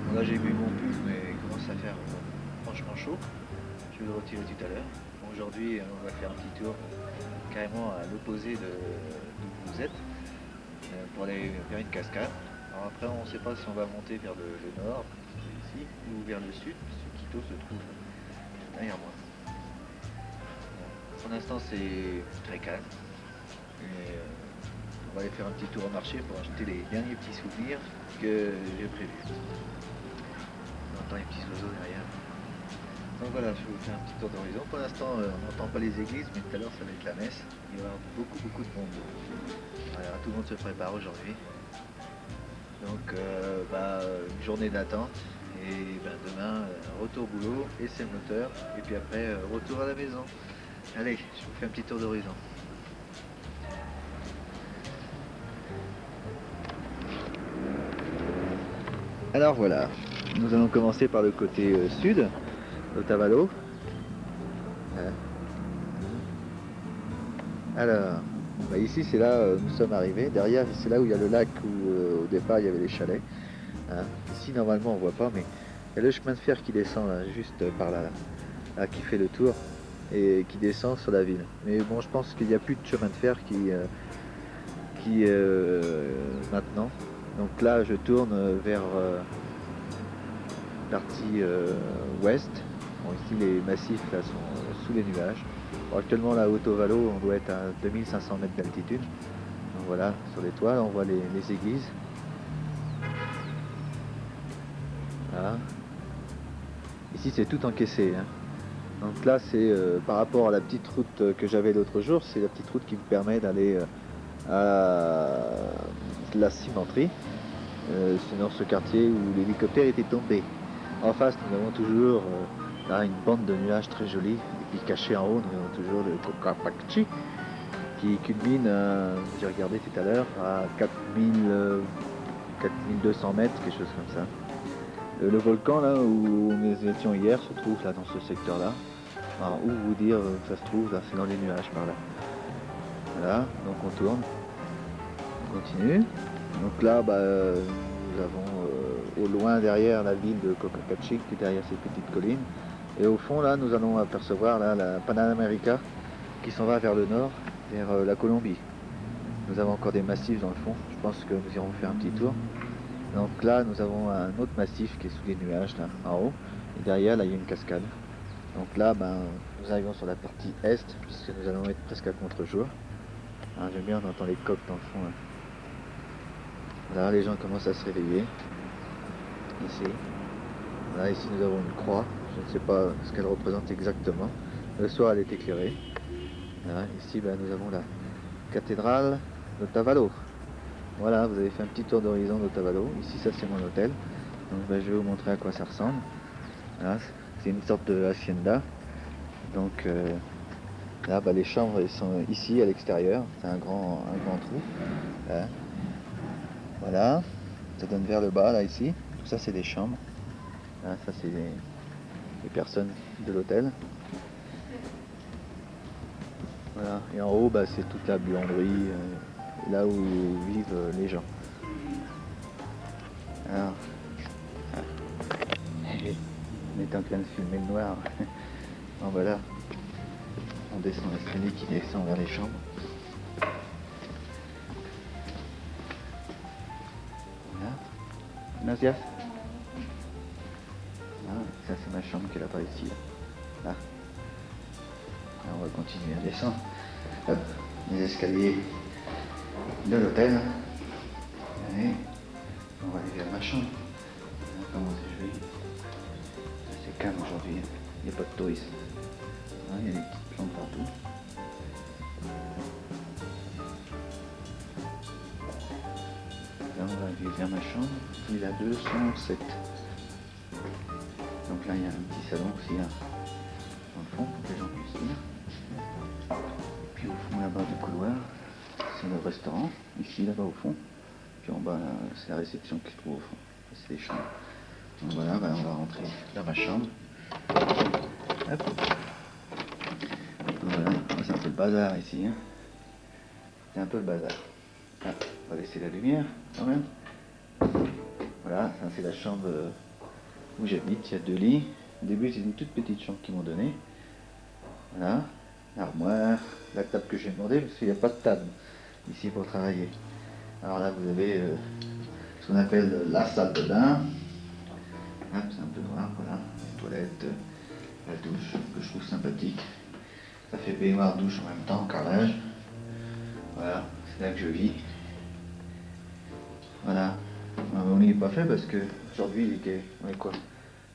Bon, là j'ai mis mon pull mais il commence à faire franchement chaud. Je vais le retirer tout à l'heure. Bon, aujourd'hui on va faire un petit tour carrément à l'opposé d'où vous êtes pour aller vers une cascade. Alors après on ne sait pas si on va monter vers le nord, ici, ou vers le sud, parce que Quito se trouve derrière moi. Pour l'instant c'est très calme. Et, on va aller faire un petit tour au marché pour acheter les derniers petits souvenirs que j'ai prévus. On entend les petits oiseaux derrière. Donc voilà, je vais vous faire un petit tour d'horizon. Pour l'instant, on n'entend pas les églises, mais tout à l'heure, ça va être la messe. Il va y avoir beaucoup de monde. Voilà, tout le monde se prépare aujourd'hui. Donc, une journée d'attente. Et demain, retour au boulot et c'est le moteur. Et puis après, retour à la maison. Allez, je vous fais un petit tour d'horizon. Alors voilà, nous allons commencer par le côté sud, d'Otavalo. Alors, ici c'est là où nous sommes arrivés. Derrière, c'est là où il y a le lac où au départ il y avait les chalets. Hein. Ici normalement on voit pas, mais il y a le chemin de fer qui descend là, juste par là, qui fait le tour et qui descend sur la ville. Mais bon, je pense qu'il n'y a plus de chemin de fer qui maintenant. Donc là, je tourne vers partie ouest. Bon, ici, les massifs là, sont sous les nuages. Bon, actuellement, là, à Otavalo, on doit être à 2500 mètres d'altitude. Donc voilà, sur les toits, on voit les églises. Voilà. Ici, c'est tout encaissé. Hein. Donc là, c'est par rapport à la petite route que j'avais l'autre jour, c'est la petite route qui me permet d'aller à la cimenterie. C'est dans ce quartier où l'hélicoptère était tombé. En face, nous avons toujours là, une bande de nuages très jolie. Et puis caché en haut, nous avons toujours le Cocapachi qui culmine, j'ai regardé tout à l'heure, à 4200 mètres, quelque chose comme ça. Le volcan là où nous étions hier se trouve là dans ce secteur-là. Alors, où vous dire que ça se trouve, là, c'est dans les nuages par là. Voilà, donc on tourne, on continue. Donc là, nous avons au loin derrière la ville de Cococachi, qui est derrière ces petites collines. Et au fond, là, nous allons apercevoir là, la Panamérica qui s'en va vers le nord, vers la Colombie. Nous avons encore des massifs dans le fond. Je pense que nous irons faire un petit tour. Donc là, nous avons un autre massif qui est sous les nuages, là, en haut. Et derrière, là, il y a une cascade. Donc là, nous arrivons sur la partie est, puisque nous allons être presque à contre-jour. Ah, j'aime bien, on entend les coqs dans le fond. Là. Voilà, les gens commencent à se réveiller. Ici. Voilà, ici nous avons une croix. Je ne sais pas ce qu'elle représente exactement. Le soir, elle est éclairée. Voilà, ici, nous avons la cathédrale d'Otavalo. Voilà, vous avez fait un petit tour d'horizon d'Otavalo. Ici, ça c'est mon hôtel. Donc je vais vous montrer à quoi ça ressemble. Voilà, c'est une sorte de hacienda. Donc là, les chambres elles sont ici à l'extérieur. C'est un grand trou. Là. Voilà, ça donne vers le bas là ici. Tout ça c'est des chambres. Là, ça c'est les personnes de l'hôtel. Voilà, et en haut c'est toute la buanderie, là où vivent les gens. Alors, on est en train de filmer le noir. Bon voilà, on descend l'escalier qui descend vers les chambres. Voilà, gracias. Ça c'est ma chambre qui est là-bas ici. Là. Alors, on va continuer à descendre. Hop, les escaliers de l'hôtel. Allez, on va aller vers ma chambre. Comment c'est joli. C'est calme aujourd'hui. Il n'y a pas de touristes. Il y a des petites plantes partout. Là, on va aller vers ma chambre. Il a 207. Donc là, il y a un petit salon aussi là, dans le fond pour que les gens puissent venir. Puis au fond là-bas du couloir, c'est le restaurant. Ici, là-bas au fond. Puis en bas, là, c'est la réception qui se trouve au fond. C'est les chambres. Donc voilà, on va rentrer dans ma chambre. Hop. Donc voilà, c'est un peu le bazar ici. Hein. C'est un peu le bazar. Ah, on va laisser la lumière quand même. Voilà, ça c'est la chambre où j'habite. Il y a 2 lits. Au début, c'est une toute petite chambre qu'ils m'ont donnée. Voilà, l'armoire, la table que j'ai demandé parce qu'il n'y a pas de table ici pour travailler. Alors là, vous avez ce qu'on appelle la salle de bain. Hop, c'est un peu noir, voilà. Les toilettes, la douche que je trouve sympathique. Ça fait baignoire douche en même temps, carrelage. Voilà, c'est là que je vis. Voilà. On n'y est pas fait parce que aujourd'hui, on est quoi?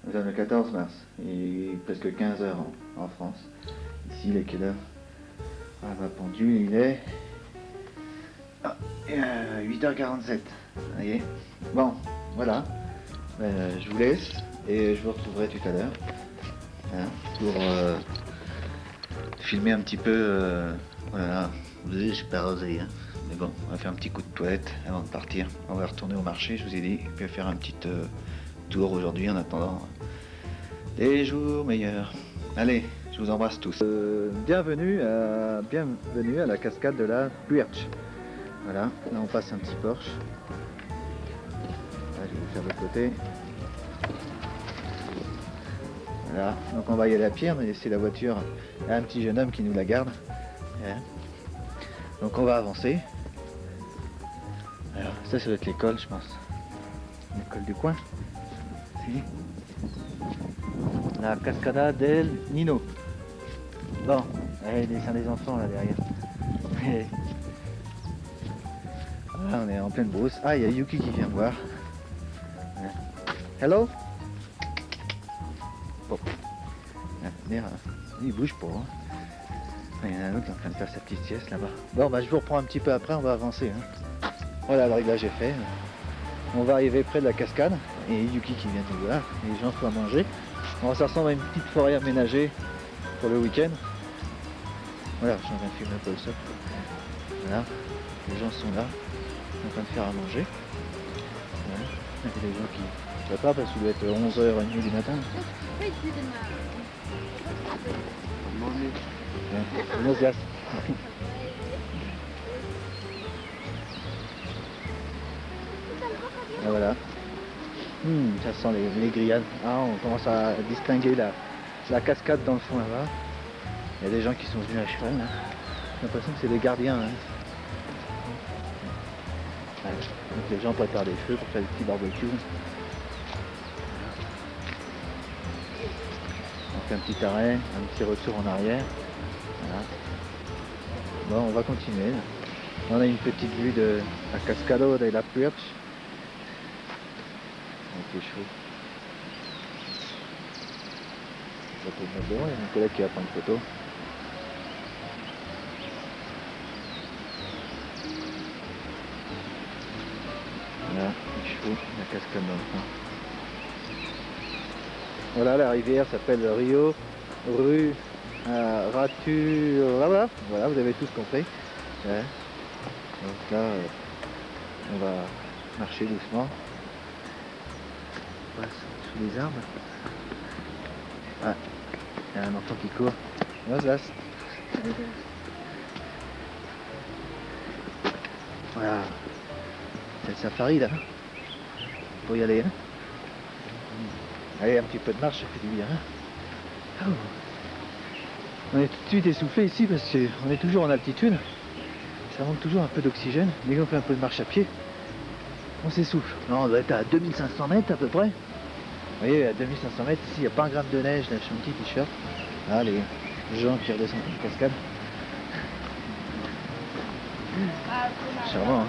Nous sommes le 14 mars. Il est presque 15 h en France. Ici, il est quelle heure? Ma pendule, il est 8h47. Vous voyez? Bon, voilà. Je vous laisse et je vous retrouverai tout à l'heure pour filmer un petit peu. Voilà, j'ai pas osé. Hein. Mais bon, on va faire un petit coup de toilette avant de partir. On va retourner au marché, je vous ai dit, et puis faire un petit tour aujourd'hui en attendant des jours meilleurs. Allez, je vous embrasse tous. Bienvenue à la cascade de la Puerche. Voilà, là on passe un petit Porsche. Là, je vais vous faire de l'autre côté. Voilà, donc on va y aller à pied, on a laissé la voiture à un petit jeune homme qui nous la garde. Voilà. Donc on va avancer. Alors ça doit être l'école je pense. L'école du coin. Si. La Cascada del Nino. Bon, allez, les seins des enfants là derrière. Voilà, on est en pleine brousse. Ah, il y a Yuki qui vient me voir. Hello. Bon. Merde, il bouge pas. Hein. Il y en a un autre qui est en train de faire sa petite sieste là-bas. Bon, je vous reprends un petit peu après, on va avancer. Hein. Voilà, le réglage est fait. On va arriver près de la cascade. Et Yuki qui vient nous voir. Les gens sont à manger. Bon, ça ressemble à une petite forêt aménagée pour le week-end. Voilà, je suis en train de filmer un peu le sol. Voilà, les gens sont là, en train de faire à manger. Voilà. Il y a des gens qui ne savent pas parce qu'il doit être 11h30 du matin. Buenos días. Et voilà. Ça sent les grillades. Ah, on commence à distinguer la cascade dans le fond là-bas. Il y a des gens qui sont venus à cheval là. J'ai l'impression que c'est des gardiens. Hein. Ouais. Donc les gens préparent des feux pour faire des petits barbecues. On fait un petit arrêt, un petit retour en arrière. Voilà. Bon, on va continuer. Là. On a une petite vue de la Cascado de la Puerche. Avec les chevaux. Ça peut être bon, il y a mon collègue qui va prendre une photo. Voilà, les chevaux, la cascade dans le coin. Voilà, la rivière s'appelle Rio Rue Ratu. Voilà, vous avez tous compris. Ouais. Donc là, on va marcher doucement. On passe sous les arbres. Ah, il y a un enfant qui court. Voilà. Voilà. C'est le safari là. Faut y aller. Hein. Allez, un petit peu de marche, ça fait du bien. Hein. Oh. On est tout de suite essoufflé ici parce qu'on est toujours en altitude. Ça manque toujours un peu d'oxygène. Dès qu'on fait un peu de marche à pied, on s'essouffle. Non, on doit être à 2500 mètres à peu près. Vous voyez, à 2500 mètres, ici, il n'y a pas un gramme de neige. Là, je suis un petit t-shirt. Ah, les gens qui redescendent une cascade. Charmant, hein.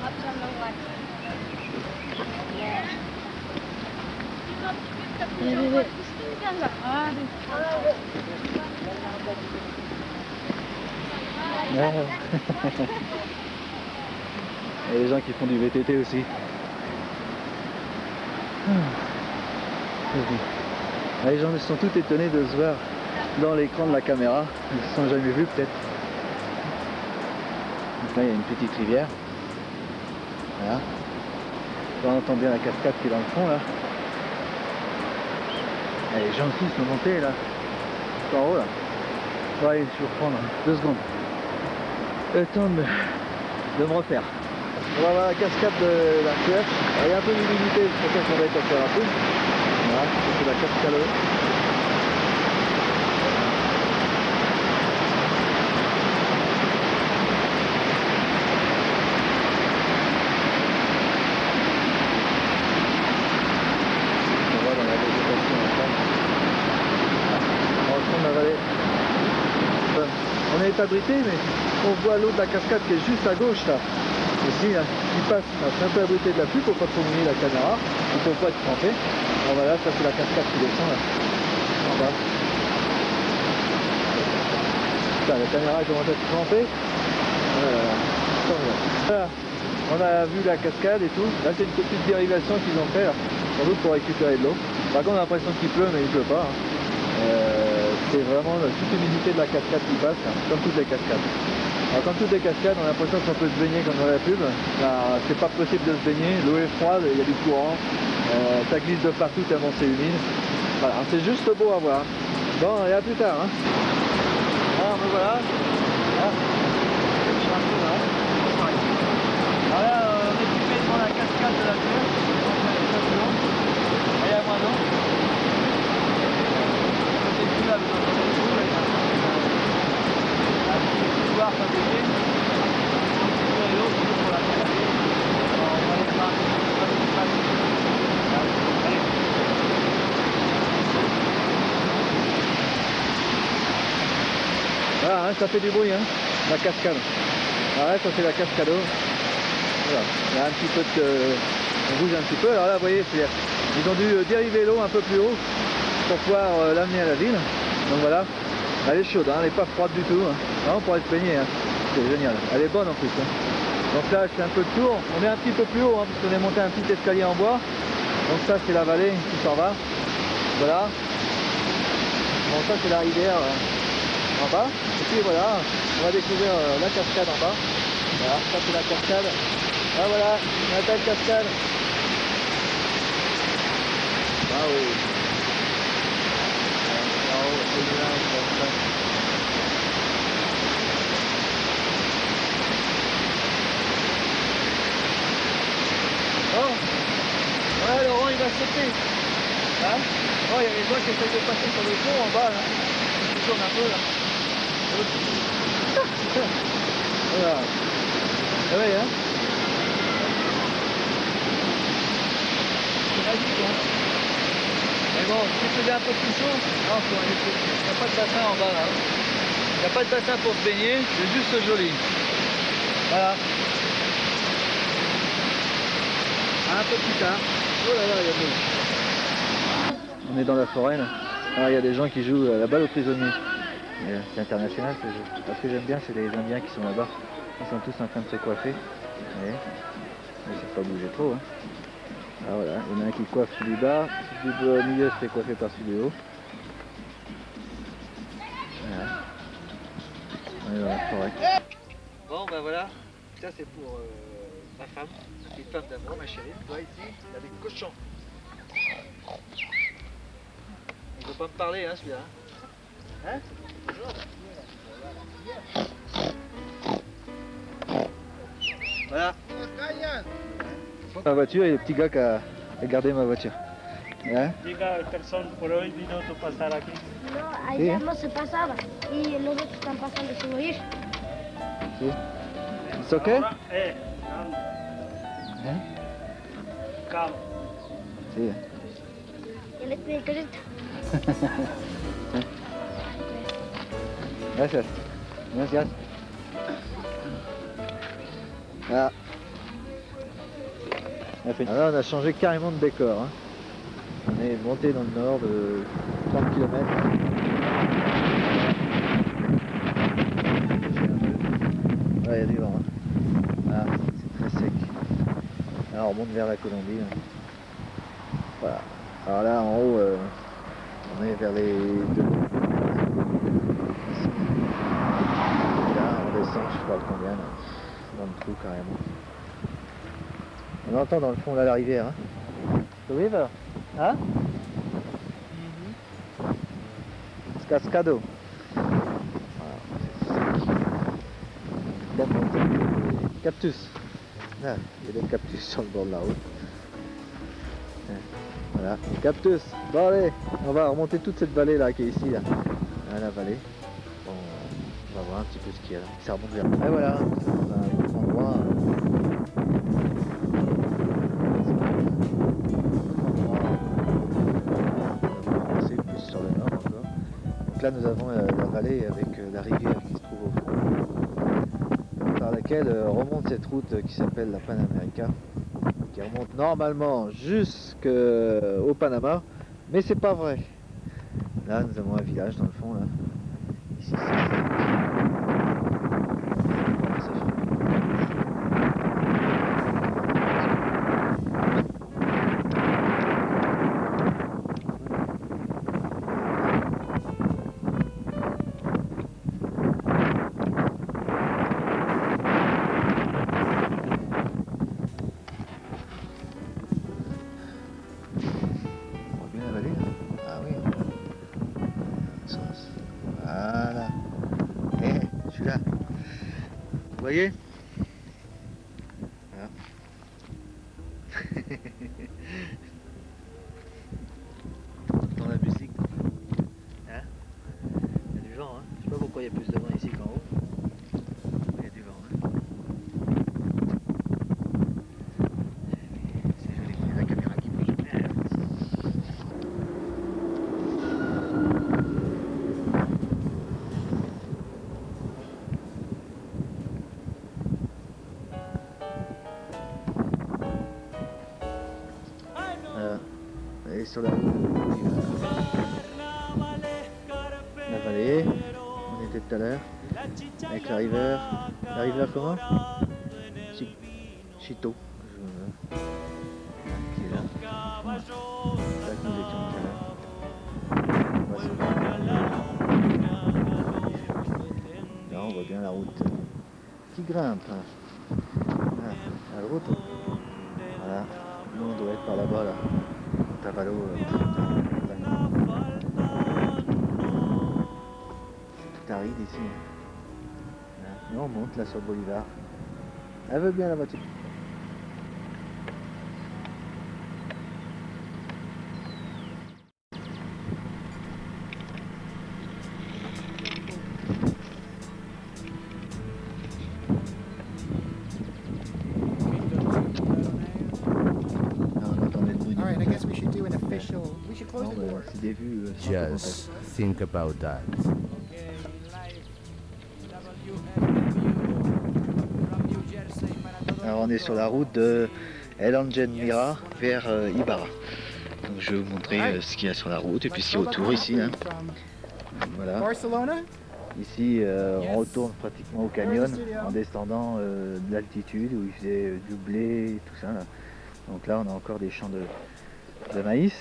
Il y a des gens qui font du VTT aussi. Les gens sont tous étonnés de se voir dans l'écran de la caméra. Ils ne se sont jamais vus peut-être. Donc là il y a une petite rivière. Voilà. On entend bien la cascade qui est dans le fond là. Et les gens aussi sont montés là. C'est en haut là. Ouais, je vais reprendre 2 secondes. Le temps de me refaire. On va voir la cascade de la Puerche. Il y a un peu d'humidité, c'est pour ça qu'on va être assez rapide. Voilà, c'est la cascade. On va dans la végétation ensemble. On retourne la vallée. On est abrité, mais on voit l'eau de la cascade qui est juste à gauche là. Ici, là, qui passe, c'est un peu abrité de la pluie pour pas trop mouiller la caméra, il ne faut pas être trempé. Alors voilà, ça c'est la cascade qui descend là. En bas. Putain, la caméra commence à être trempée. Voilà. On a vu la cascade et tout. Là c'est une petite dérivation qu'ils ont fait là, sans doute pour récupérer de l'eau. Par contre on a l'impression qu'il pleut, mais il pleut pas. Hein. C'est vraiment toute l'humidité de la cascade qui passe, hein, comme toutes les cascades. Alors comme toutes les cascades, on a l'impression qu'on peut se baigner comme dans la pub. C'est pas possible de se baigner, l'eau est froide, il y a du courant, ça glisse de partout tellement c'est humide. Voilà, c'est juste beau à voir. Bon, et à plus tard. Hein. Alors me voilà. Ah. Je suis un peu là. Alors là, on est occupé devant la cascade de la Puerche. Et il y a moins d'eau. C'est plus là, vous entendez le bruit. Pouvoir fabriquer et l'autre pour la terre. On va aller voir voilà, hein, ça fait du bruit, hein, la cascade. Voilà, ça c'est la cascade. Voilà, il y a un petit peu de... On bouge un petit peu. Alors là, vous voyez, ils ont dû dériver l'eau un peu plus haut pour pouvoir l'amener à la ville. Donc voilà. Elle est chaude, hein, elle n'est pas froide du tout. Hein. Non, on pourrait se baigner, hein. C'est génial. Elle est bonne en plus. Hein. Donc là, je fais un peu de tour. On est un petit peu plus haut, hein, parce qu'on est monté un petit escalier en bois. Donc ça, c'est la vallée qui s'en va. Voilà. Bon, ça, c'est la rivière en bas. Et puis voilà, on va découvrir la cascade en bas. Voilà, ça, c'est la cascade. Ah voilà, la belle cascade. Ah oui. Bon, ouais, Laurent il va se sauter. Hein? Oh, il y a les gens qui essaient de passer sur le pont en bas là. Ils tournent un peu là. Voilà. Ah ouais, hein? C'est magique, hein? Mais bon, si faisait un peu plus chaud, non, faut aller plus. Il n'y a pas de bassin en bas là. Il n'y a pas de bassin pour se baigner, c'est juste joli. Voilà. Un peu plus tard. Oh là là, il y a de l'eau. On est dans la forêt là. Alors il y a des gens qui jouent à la balle aux prisonniers. C'est international ce jeu. Ce que j'aime bien, c'est les Indiens qui sont là-bas. Ils sont tous en train de se coiffer. Mais il ne faut pas bouger trop. Hein. Ah voilà, il y en a un qui coiffe celui du bas, celui du milieu se fait coiffer par celui du haut. Voilà. On est dans la forêt. Bon ben voilà, ça c'est pour ma femme, ma petite femme d'amour, ma chérie. Toi ici, il y a des cochons. Il ne veut pas me parler hein celui-là. Hein? Voilà. Ma voiture et le petit gars qui a gardé ma voiture. Hein? Diga, son prohibido tu pasar aquí. No, allá no se pasaba y los otros están pasando sin oír. Sí. It's okay? Ahora, Hein? calma. Sí. Y les pide carita. Gracias. Gracias. Ah. Alors on a changé carrément de décor. Hein. On est monté dans le nord de 30 km. Ouais, il y a du vent. Hein. Ah, c'est très sec. Alors on monte vers la Colombie. Hein. Voilà. Alors là en haut, on est vers les deux. Là on descend, je sais pas combien, là, dans le trou carrément. On entend dans le fond là la rivière. Hein. The river, hein? C'est Cascado. Voilà, c'est sec. Belle montagne. Cactus. Là, il y a des cactus sur le bord de la route. Voilà, les cactus. Bon allez, on va remonter toute cette vallée là qui est ici là. Là, la vallée. Bon, on va voir un petit peu ce qu'il y a là. Ça remonte vers. Et voilà, c'est un autre endroit. C'est plus sur le nord encore. Donc là nous avons la vallée avec la rivière qui se trouve au fond, par laquelle remonte cette route qui s'appelle la Panamérica, qui remonte normalement jusqu'au Panama, mais c'est pas vrai. Là nous avons un village dans le fond là. Ici c'est voilà. Je suis là. Vous voyez? Voilà. Dans la musique. Hein? Il y a du vent, hein? Je sais pas pourquoi il y a plus de vent ici qu'en haut. Il y a du vent, hein? C'est joli, il y a la caméra qui bouge. Et sur la route, la vallée, on était tout à l'heure, avec la rivière comment? Chito, qui est là. Là que nous étions tout à l'heure. Là on voit bien la route qui grimpe. Ah, la route. Voilà, nous on doit être par là-bas là. Tavalo, c'est tout aride ici. Là, on monte là sur le Bolivar. Elle veut bien la voiture. Non, mais c'est des vues sans commentaire. Just think about that. Alors on est sur la route de El Angel Mira vers Ibarra. Donc je vais vous montrer ce qu'il y a sur la route et puis ce qu'il y a autour ici. Hein. Voilà. Ici on retourne pratiquement au canyon en descendant de l'altitude où il faisait du blé et tout ça. Là. Donc là on a encore des champs de maïs.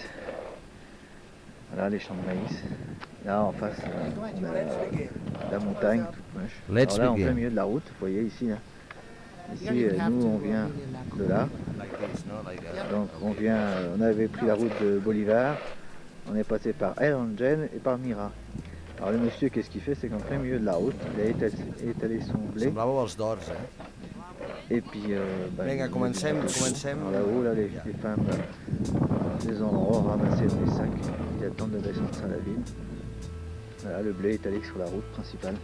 Voilà les champs de maïs. Là en face on a la montagne toute moche. Let's Alors là en begin. plein milieu de la route, vous voyez ici. Là. Ici nous on vient de là. Donc on avait pris la route de Bolivar, on est passé par El Angel et par Mira. Alors le monsieur qu'est-ce qu'il fait, c'est qu'en plein milieu de la route, il a étalé son blé Semblàveu els d'Ors, eh? et puis Vinga, comencem. Alors là-haut, là, les femmes les ont ramassés dans les sacs, ils attendent de descendre à la ville. Voilà, le blé étalé sur la route principale.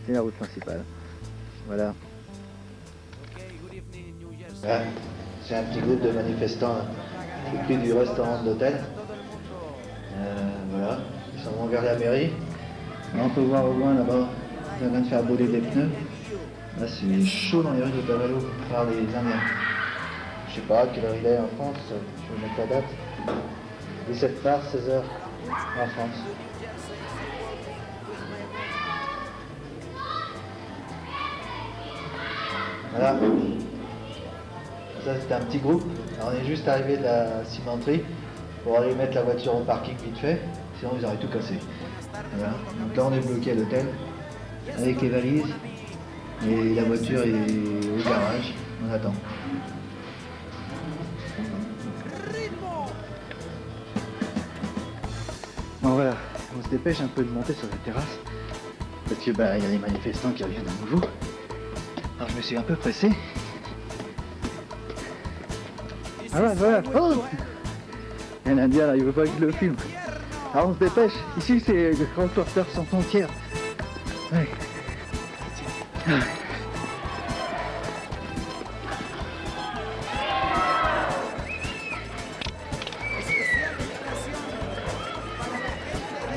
C'est la route principale. Voilà. Là, c'est un petit groupe de manifestants là, qui est pris du restaurant de l'hôtel. Voilà, ils s'en vont vers la mairie. Là, on peut voir au loin là-bas, ça vient de faire brûler des pneus. Là, c'est chaud dans les rues de Otavalo par les Indiens. Je sais pas à quelle heure il est en France, je vais mettre la date. 17 mars, 16h en France. Voilà. Ça c'était un petit groupe. Alors, on est juste arrivé de la cimenterie pour aller mettre la voiture au parking vite fait, sinon ils auraient tout cassé. Voilà. Donc là on est bloqué à l'hôtel avec les valises et la voiture est au garage, on attend. Bon voilà, on se dépêche un peu de monter sur la terrasse parce que il y a les manifestants qui reviennent à nouveau. Alors je me suis un peu pressé. Ah ouais, voilà. Oh, il y a un Indien là, il veut pas que je le filme. Alors on se dépêche. Ici c'est le Grand Quarter sans frontières. Ouais.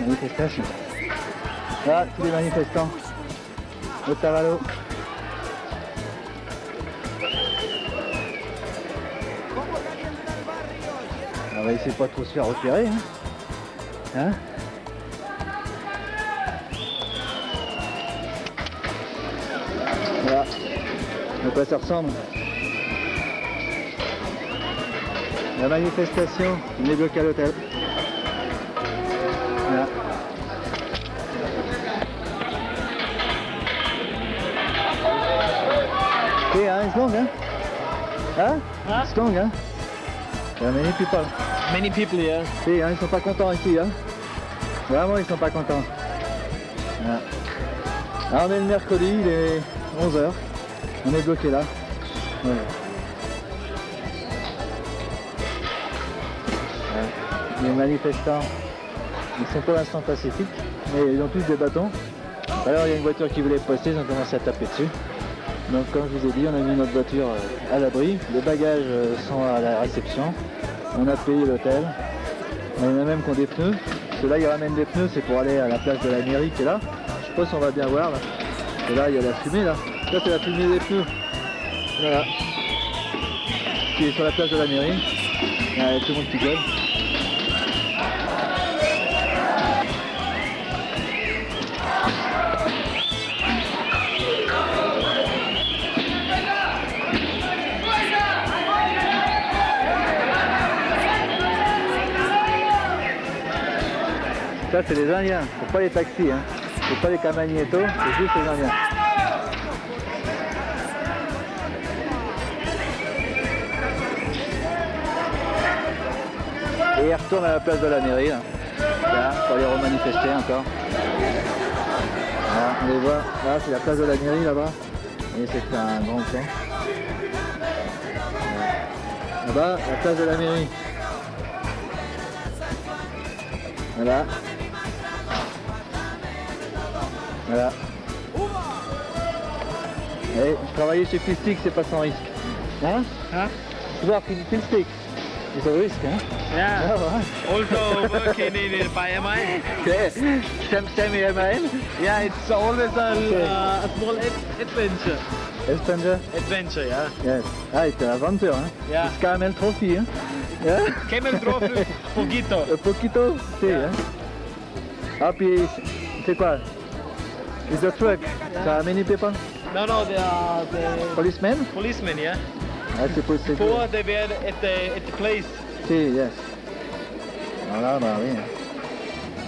Manifestation. Là, tous les manifestants. Otavalo. On va essayer de pas trop se faire repérer. Hein, voilà. À quoi ça ressemble? La manifestation, on est bloqué à l'hôtel. Voilà. Et hein, it's long, hein? Hein? It's long, hein? Il y a many people. Many people here. Et hein, ils sont pas contents ici, hein? Vraiment, ils sont pas contents. Voilà. Alors, on est le mercredi, il est 11h. On est bloqué là. Voilà. Les manifestants, ils sont pour l'instant pacifiques, mais ils ont tous des bâtons. Alors il y a une voiture qui voulait passer, ils ont commencé à taper dessus. Donc comme je vous ai dit, on a mis notre voiture à l'abri. Les bagages sont à la réception. On a payé l'hôtel. Il y en a même qui ont des pneus. Parce que là ils ramènent des pneus, c'est pour aller à la place de la mairie qui est là. Je sais pas si on va bien voir là. Et là il y a la fumée là. Ça c'est la fumée des pneus. Voilà. Qui est sur la place de la mairie. Il y a tout le monde qui gueule. Ça c'est les Indiens, c'est pas les taxis, hein. C'est pas les camagnetos, c'est juste les Indiens. Et ils retournent à la place de la mairie, là, pour aller remanifester encore. Voilà, on les voit, là c'est la place de la mairie là-bas, et c'est un grand plan. Voilà. Là-bas, la place de la mairie. Voilà. Voilà. Et je travaillais chez Pistic, c'est pas sans risque. Hein? Tu vois, Pistic. It's a risk, huh? Yeah. Oh, right. Also working in by MI. Okay. Same MAN? Yeah, it's always a small adventure. Adventure? Yeah. Yes. Ah, it's an adventure, huh? Yeah. It's Camel Trophy, hein? Yeah? Camel Trophy, poquito. Poquito, si, hein? Ah, puis, c'est quoi? It's a truck. So how many people? No, they are the Policemen? policemen, yeah. Ah, c'est possible. Four, they were at the place. Si, yes. Voilà, bah oui.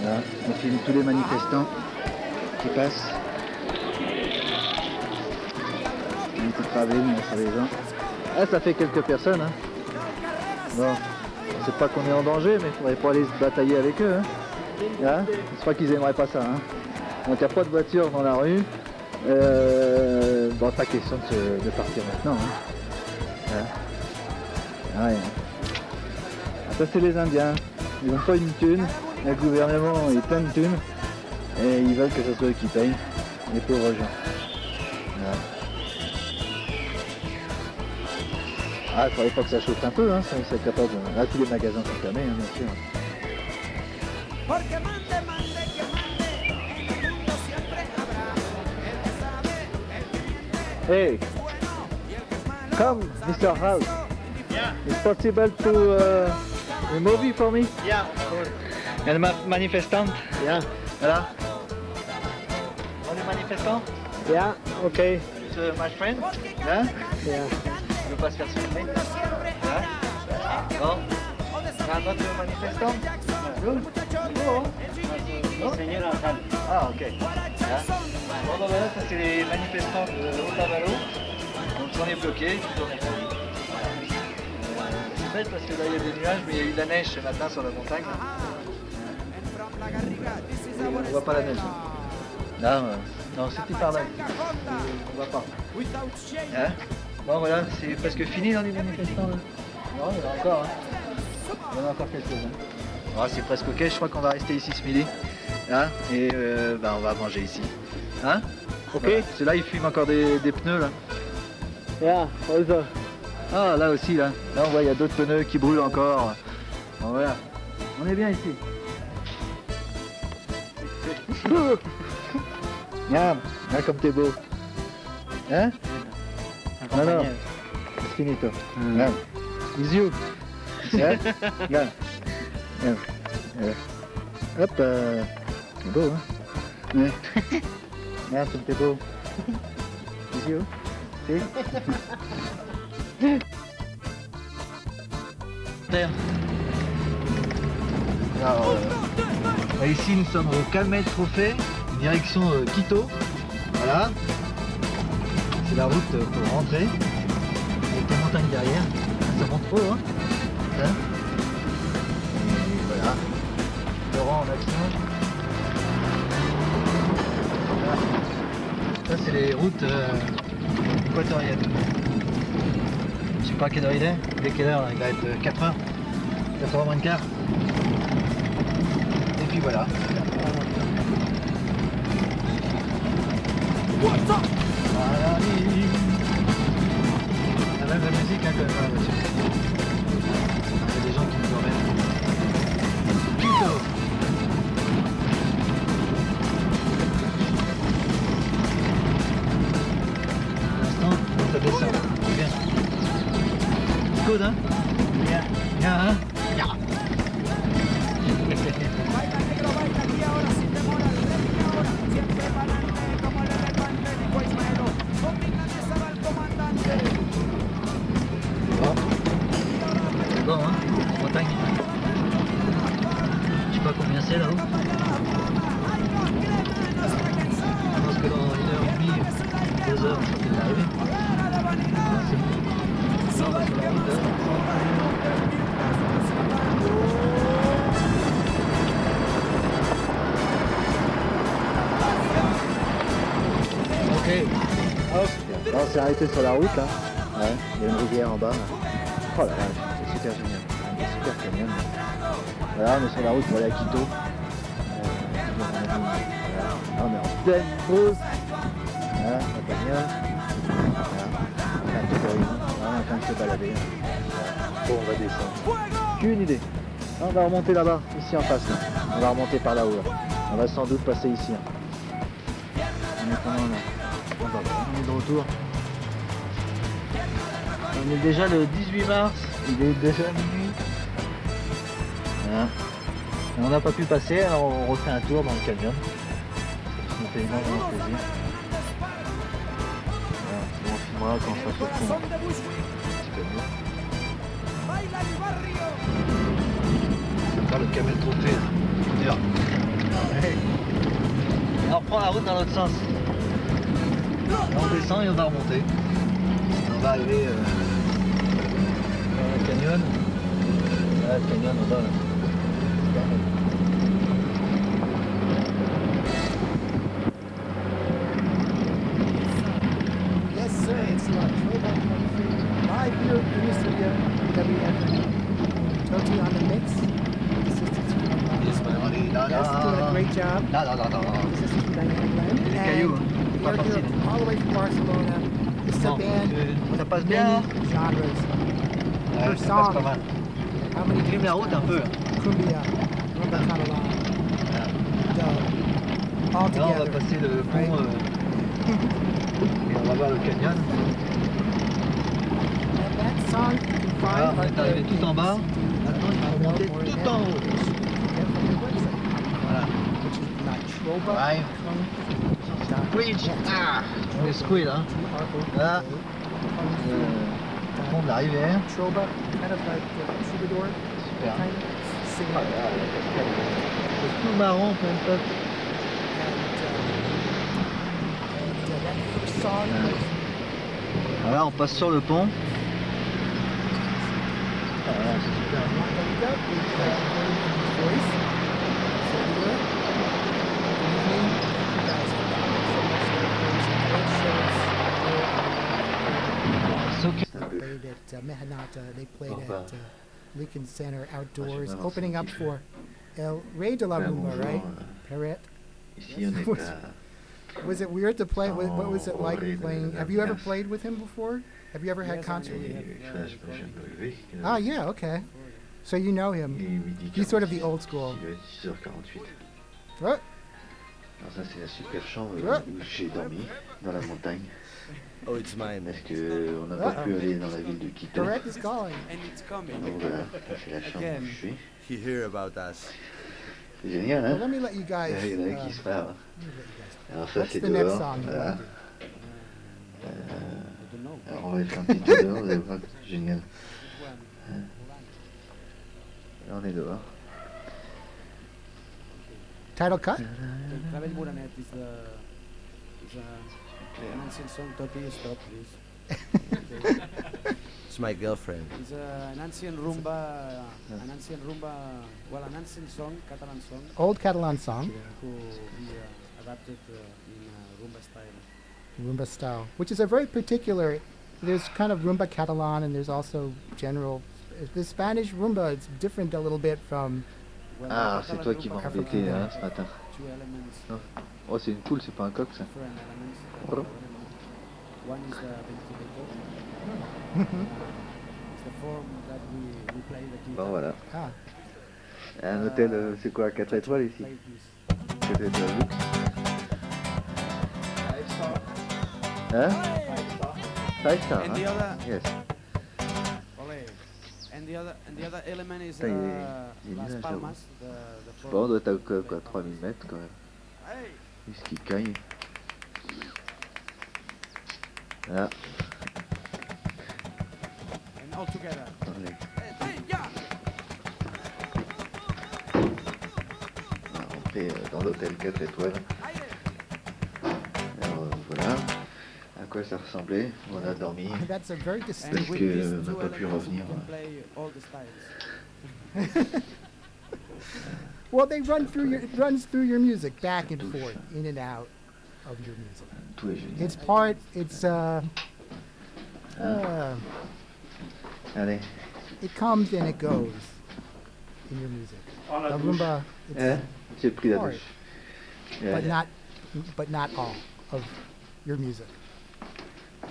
Là, on filme tous les manifestants qui passent. Un petit travelling sur les gens. Ah, ça fait quelques personnes, hein. Bon, c'est pas qu'on est en danger, mais il faudrait pas aller se batailler avec eux, hein. Hein, je crois qu'ils aimeraient pas ça, hein. Donc il n'y a pas de voiture dans la rue. Bon, pas question de partir maintenant, hein. Hein. Ouais. Ça c'est les Indiens, ils n'ont pas une thune, le gouvernement est plein de thunes et ils veulent que ce soit eux qui payent, les pauvres gens. Voilà. Ah, il faudrait pas que ça chauffe un peu, hein, ça c'est capable de... Là tous les magasins sont fermés, hein, bien sûr. Hey, come Mr. House. Yeah, It's possible to a movie for me? yeah. And manifestant? Yeah. Voilà. On est manifestant? Yeah, okay. It's my friend? Hein? Yeah. Tu veux pas se faire filmer? Hein? Bon. Not a manifestant? Good. No? Señora Gal. Ah, ok. Hein? Bon, donc voilà, ça c'est les manifestants de Otavalo. Donc on est bloqué, tout en est pris. C'est bête parce que là il y a des nuages, mais il y a eu de la neige ce matin sur la montagne. Et on ne voit pas la neige. Non, c'était par là. On ne voit pas. Hein? Bon voilà, c'est presque fini dans les manifestants là. Non, il y en a encore. Hein. Il y en a encore quelques-uns. Oh, c'est presque ok, je crois qu'on va rester ici ce midi. Hein? Et on va manger ici. Hein? Ok. Voilà. C'est là, il fume encore des pneus là. Yeah, also. Ah là aussi là. Là on voit il y a d'autres pneus qui brûlent encore. Bon, voilà. On est bien ici. Regarde, regarde comme t'es beau. Hein? Non. C'est fini toi. Regarde. It's you. Hein? Regarde. Regarde. Hop. C'est beau hein? Ouais. Regarde comme t'es beau. It's you. Si? Alors, ici nous sommes au Camel Trophy, direction Quito. Voilà. C'est la route pour rentrer. Avec les montagnes derrière. Ça monte trop hein. Et voilà. Le rang en action. Voilà. Ça c'est les routes équatoriennes. Je sais pas à quelle heure il est. Dès quelle heure? Il va être 4h. 4h moins de quart. Et puis voilà. Voilà. Ça va la musique hein, quand même dans la voiture. Il y a des gens qui nous emmènent. Quito. Pour l'instant, ça descend. C'est bien. C'est good hein? Bien. Bien hein? Bien. C'est bon hein, montagne. Je sais pas combien c'est là-haut. Je pense que dans 1h30, 2h, on va peut-être arriver. C'est bon. Non, on va sur la route là. Ok. Hop. On s'est arrêté sur la route là. Ouais, il y a une rivière en bas. Oh la vache, c'est super génial. C'est super canyon. Voilà, on est sur la route pour aller à Quito. Voilà. On est en pleine route. Voilà, la bagnole. Voilà. On fait un tour d'horizon. Voilà, on fait un se balader. Bon, on va descendre. J'ai une idée. On va remonter là-bas, ici en face. Là. On va remonter par là-haut. Là. On va sans doute passer ici. On est comment là? On est de retour. On est déjà le 18 mars. Il est déjà minuit. Voilà. Et on n'a pas pu passer, alors on refait un tour dans le canyon. Ça nous fait énormément plaisir. Voilà. On filmera quand ça se fond. Un petit peu mieux. Ça va le camel trophée. Dur. Ouais. Et on reprend la route dans l'autre sens. Là, on descend et on va remonter. On va arriver dans le canyon. Là, le canyon en bas. Là. Yes, sir. It's Throwback 23 live here in the studio. WFM. Toti on the mix. Assistance from Yes, my Yes, doing a great job. Assistance from Dynamic Blend. Les cailloux, hein. We Pas are here facile. all the way from Barcelona. This is a Non, band ça passe with bien. many genres. Ouais, Per ça passe song. pas mal. How many Filme la route un peu. Cumbia, rumba catalan, dub, all Là, on va together. passer le pont Right. et on va voir le canyon. And that song you can find Voilà, on est arrivé tout en bas. Maintenant, il faut monter tout en haut. Voilà. Drive. Bridge. Ah, on est squeal, hein. Là, le pont de la rivière. Troba, kind of like troubadour, Super. kind of singing. Ah, là, la cascade. C'est tout marron, plein de peuple. And that first song was Voilà, on passe sur le pont. Ah, voilà, c'est super. Margarita with William's voice. So good. Good evening. You guys C'est ok. played at Mehanata. They played Oh, at Lincoln Center outdoors, vraiment opening up senti for El Rey de la Ben, Rumba, bonjour, right? Perret. Ici, on est à... Was it weird to play? What was it Oh, like Rey de playing? la Have you ever Glace. played with him before? Have you ever had concert with him? Je viens de me lever. Ah, yeah, okay. So you know Il est him. midi He's sort of the 46. old school. Il doit être 6h48. What? Alors ça, c'est la super chambre Ouais. où j'ai dormi, dans la montagne. Oh, it's mine. Parce qu'on n'a pas pu aller dans la ville de Quito. Perret is calling. Donc voilà, ça, c'est la chambre où je suis. He hear about us. C'est génial, Well, hein? let me let you guys. Il y en a qui se parlent. let me let you guys Alors ça, What's c'est the next dehors. song you Voilà. want to Alors on va faire un petit tour dehors, vous allez voir que c'est génial. Là, on est dehors. Title cut? Clavel Buranet is an ancient song. Topi, stop, please. It's my girlfriend. It's an ancient rumba, an ancient song, Catalan song, Old Catalan song, who we adapted in rumba style. rumba style, which is a very particular. There's kind of rumba Catalan, and there's also general. The Spanish rumba, it's different a little bit from. Well, Ah, the c'est Catalan toi qui rumba m'as has embêté hein, ce matin. two elements, Non. Oh, c'est une poule, c'est pas un coq ça. different elements. Brr. One is the ventilator. It's the form that we play the guitar. Bon voilà. Ah, Un hôtel, c'est quoi, 4 étoiles ici? Play this. 4 étoiles luxe. Hein? 5 stars, And the hein? other, Yes. ole. And the other element is Putain, il est Las nul, Palmas, j'avoue. the Je sais pas, on doit être à quoi, 3000 mètres quand même. Hey! Juste qui caille. Là, And all together. attendez. Hey, yeah! On fait dans l'hôtel 4 étoiles. Alors voilà. À quoi ça ressemblait? On a dormi. that's a very And distinct. Parce with que these on two n'a pas pu elements, you revenir. can play all the styles. Well, they run through your. It runs through your music, back and forth, in and out of your music. Tout est génial. It's part. It's Allez. it comes and it goes in your music. On la The douche. rumba, it's, Hein? J'ai pris la Alright. douche. but not all of your music.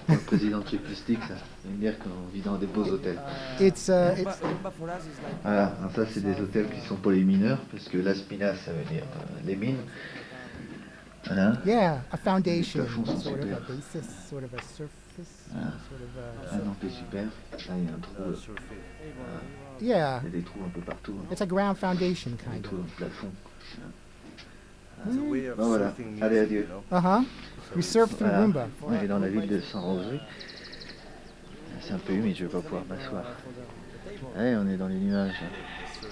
Le président cyclistique, ça. Il veut dire qu'on vit dans des beaux hôtels. It's Rumba for us is like Voilà, alors ça c'est des hôtels qui sont pour les mineurs, parce que las minas ça veut dire les mines. Voilà. yeah, a foundation, plafonds sont sort of super. a basis, sort of a surface, Ah. sort of Ah non, c'est super. Là il y a un trou, a yeah. il y a des trous un peu partout. Hein. It's a ground foundation Des kind trous of. dans le plafond. It's a way of Bon voilà, surfing music, allez adieu. you know? Uh-huh. We surf through Voilà. Roomba. On est dans la ville de San José. C'est un peu humide, je vais pas pouvoir m'asseoir. Allez, on est dans les nuages. Hein.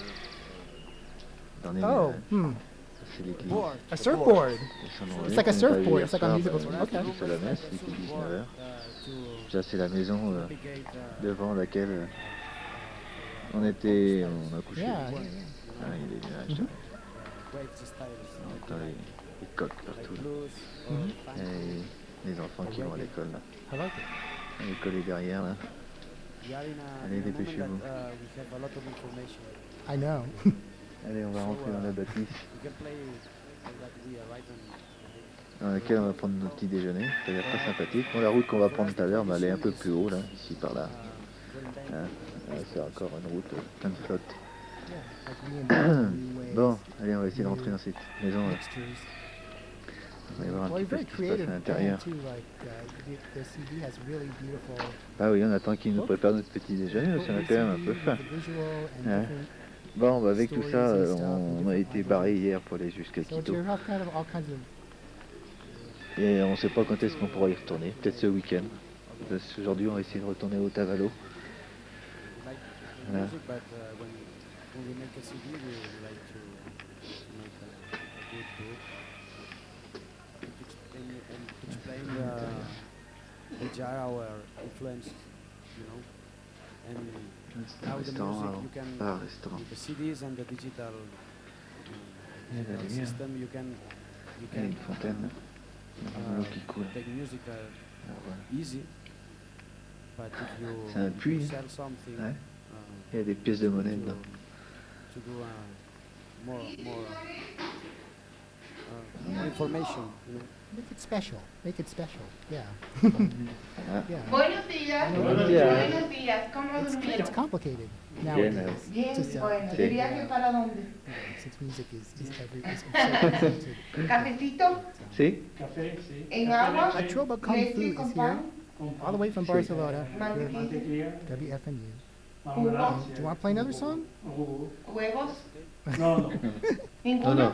Dans les Oh, nuages. hmm. Ça, c'est l'église. A surfboard. de San José. It's like a On est surfboard, arrivé it's like a hier musical soir, surfboard. Okay. C'est la messe, il était 19h. Ça, c'est la maison devant laquelle on a couché. Yeah, Ah, yeah, il y a des nuages. Mhm. On entend les coqs partout. Là. Mhm. Et les enfants qui vont à l'école. Là. I like it. L'école est derrière. Là. Allez, dépêchez-vous. I know. Allez, on va rentrer dans la bâtisse dans laquelle on va prendre notre petit déjeuner. Ça a l'air très sympathique. Bon, la route qu'on va prendre tout à l'heure, elle est un peu plus haut, là, ici par là. Hein, c'est encore une route pleine de flotte. Bon, allez, on va essayer de rentrer dans cette maison. Là. On va y voir un Well, petit peu ce very qui se passe creative à l'intérieur. too. Like the CD has really beautiful. Ah oui, on attend qu'il nous prépare notre petit déjeuner, parce qu'on a quand même un peu faim. The visual and Ouais. different- Bon, bah, avec tout ça, Stories and stuff, on a été barré hier pour aller jusqu'à So Quito. you have kind of all kinds of. Et on ne sait pas quand est-ce qu'on pourra y retourner, peut-être ce week-end. Parce qu'aujourd'hui, on va essayer de retourner au Otavalo. Voilà. music, but when we make a CD, we like to make a good book, and explain which are our influence, you know, and C'est un how the restaurant music avant. you can, Pas un restaurant. with the CDs and the digital Il y a de la lumière. system, you Il y a can une fontaine. Il y a l'eau qui coule. take music Ah, voilà. easy, but if C'est un you puits. sell something, Ouais. Il y a des pièces de monnaie dedans. to do more information, you know. Make it special. Make it special. Yeah. Ah. Yeah. Buenos días. Buenos días. Buenos días. ¿Cómo It's durmieron? complicated Bien, nowadays. Bien, Just, bueno. sí. ¿De viaje para dónde? Since music is every is so easy to. ¿Cafecito? ¿Sí? Café, sí. ¿En agua? A Troba Kung Fu ¿Leche is con here, pan? all the way from Barcelona. Mantequilla. Mantequilla. WFMU. Jugo. Do you want to play another song? ¿Huevos? No, no. No, ¿Ninguno? no.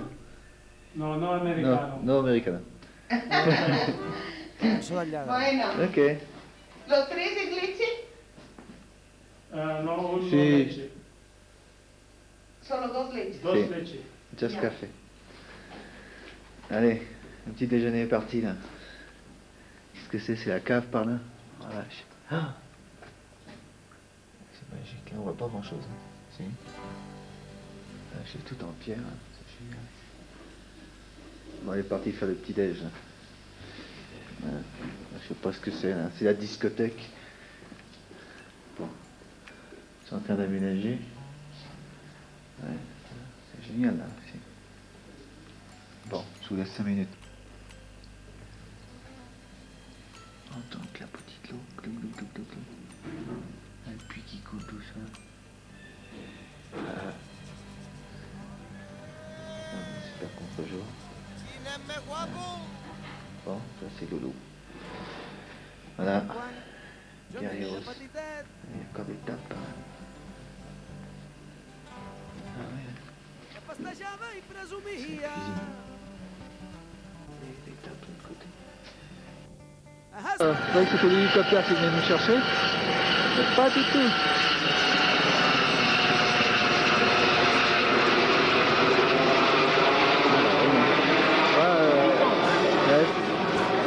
No, no No, americano. no americano. Solo allá. Bueno. Ok. ¿Los tres de leche? No, uno Sí. leche. Solo dos leches. Dos Sí. leche. Just Bien. café. Allez, un petit déjeuner est parti là. Qu'est-ce que c'est? C'est la cave par là? Ah, vache. Ah, c'est magique, là on voit pas grand chose. Si. Ah, c'est tout en pierre, hein. C'est génial. Bon, on est parti faire le petit déj. Là. Voilà. Je sais pas ce que c'est là. C'est la discothèque. Bon. Ils sont en train d'aménager. Ouais. C'est génial là aussi. Bon, je vous laisse 5 minutes. On entend que la petite eau, glou, glou, glou, glou, glou. Un puits qui coule tout ça. Voilà. Un super contre-jour. Bon, ça c'est Loulou. Voilà. Guerrieros. Il y a encore des tapes. Hein. Ah ouais. C'est la cuisine. Des tapes de l'autre côté. Je croyais que c'était l'hélicoptère qui venait nous chercher. Mais pas du tout.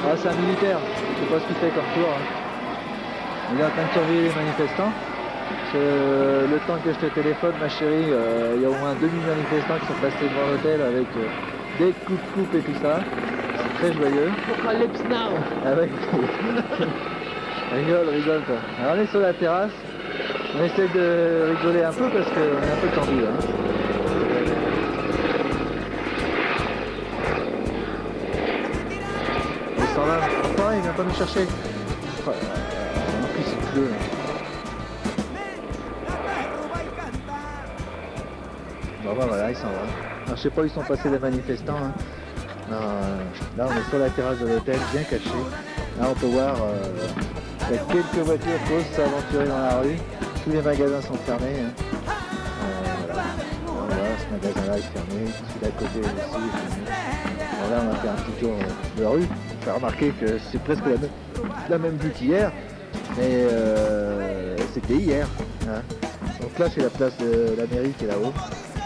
Ouais, c'est un militaire. Je sais pas ce qu'il fait comme tour. Hein. Il est en train de surveiller les manifestants. Le temps que je te téléphone, ma chérie, il y a au moins 2000 manifestants qui sont passés devant l'hôtel avec des coups de coupe et tout ça. C'est très joyeux. Apocalypse now. Ah ouais. rigole quoi. Alors on est sur la terrasse. On essaie de rigoler un peu parce qu'on est un peu tendu là. Il s'en va. Enfin, il vient pas nous chercher. bleu. Là. Bon bah voilà, ils s'en vont. Alors, je sais pas où ils sont passés les manifestants. Hein. Non, là on est sur la terrasse de l'hôtel, bien caché. Là on peut voir il y a quelques voitures qui osent s'aventurer dans la rue. Tous les magasins sont fermés. Hein. Voilà, ce magasin-là est fermé, celui d'à côté aussi est fermé. Alors là on a fait un petit tour de la rue. On peut remarquer que c'est presque la même vue qu'hier, mais c'était hier. Hein. Donc là c'est la place de la mairie qui est là-haut.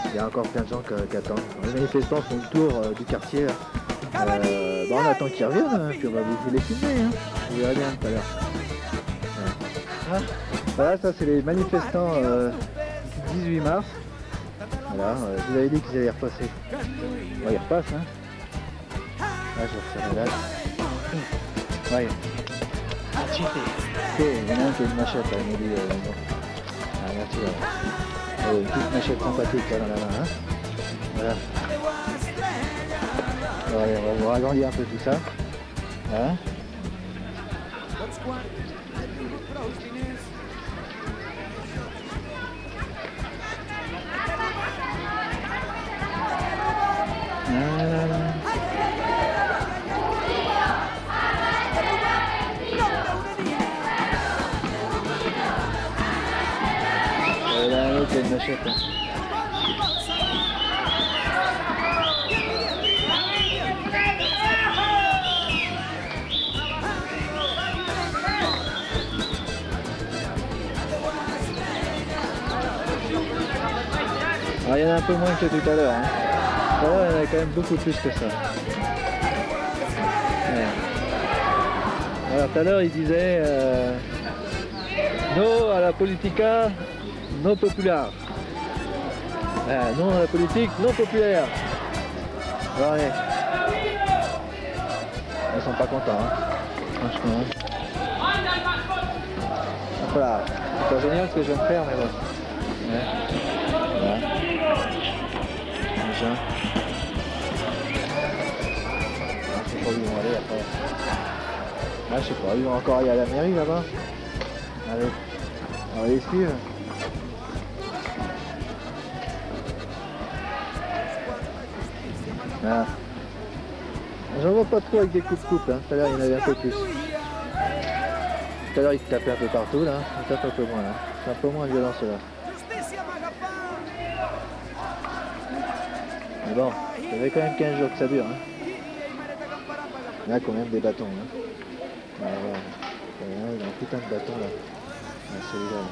Il y a encore plein de gens qui attendent. Les manifestants font le tour du quartier. On attend qu'ils reviennent, hein, puis on va vous les filmer. Hein. Vous verrez bien tout à l'heure. Ouais. Voilà, ça c'est les manifestants du 18 mars. Voilà, je vous avais dit qu'ils allaient repasser. Bon, ils repassent. Hein. Là, je vais refaire la date. Ouais. Ok, il y en a un qui a une machette, là, il m'a dit. Bon. Ah, merci. Une petite machette sympathique là dans la main. Hein. Voilà. Bon, allez, on va vous agrandir un peu tout ça. Hein. Là, un autre qui a une machette. Hein. Alors, il y en a un peu moins que tout à l'heure. Hein. Tout à l'heure, il y en avait quand même beaucoup plus que ça. Ouais. Alors, tout à l'heure, il disait no à la politica, non populaire. Non à la politique, non populaire. Alors, allez. Ils sont pas contents, hein. Franchement. Voilà. C'est pas génial ce que je viens de faire, mais bon. Ouais. Voilà. Déjà. Je sais pas où ils vont aller après. Ah, je sais pas, ils vont encore aller à la mairie là-bas. Allez, on va les suivre. Ah. J'en vois pas trop avec des coupes-coupes, hein. Tout à l'heure il y en avait un peu plus. Tout à l'heure il tapait un peu partout là, il tape un peu moins là. C'est un peu moins violent ceux-là. Mais bon, ça fait quand même 15 jours que ça dure. Hein. Il y a quand même des bâtons. Hein. Ah, voilà. Il y a un putain de bâton là. Ah, celui-là.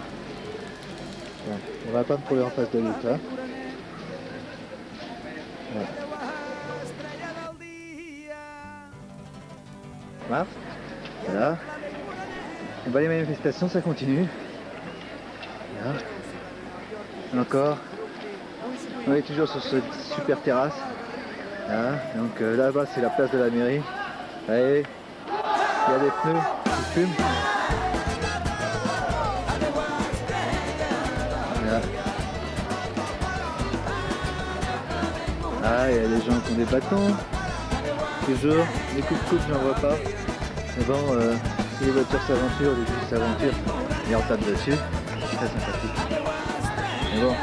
Ouais. On va pas me trouver en face de l'autre là. Ouais. Mars. Voilà. Et bah, les manifestations ça continue. Voilà. Encore. On est toujours sur cette super terrasse. Voilà. Donc là-bas c'est la place de la mairie. Allez. Il y a des pneus qui fument. Voilà. Ah, il y a des gens qui ont des bâtons. Toujours. Les coups j'en vois pas. Mais bon, si les voitures s'aventurent, les bus s'aventurent, et on tape dessus. C'est très sympathique. Mais bon.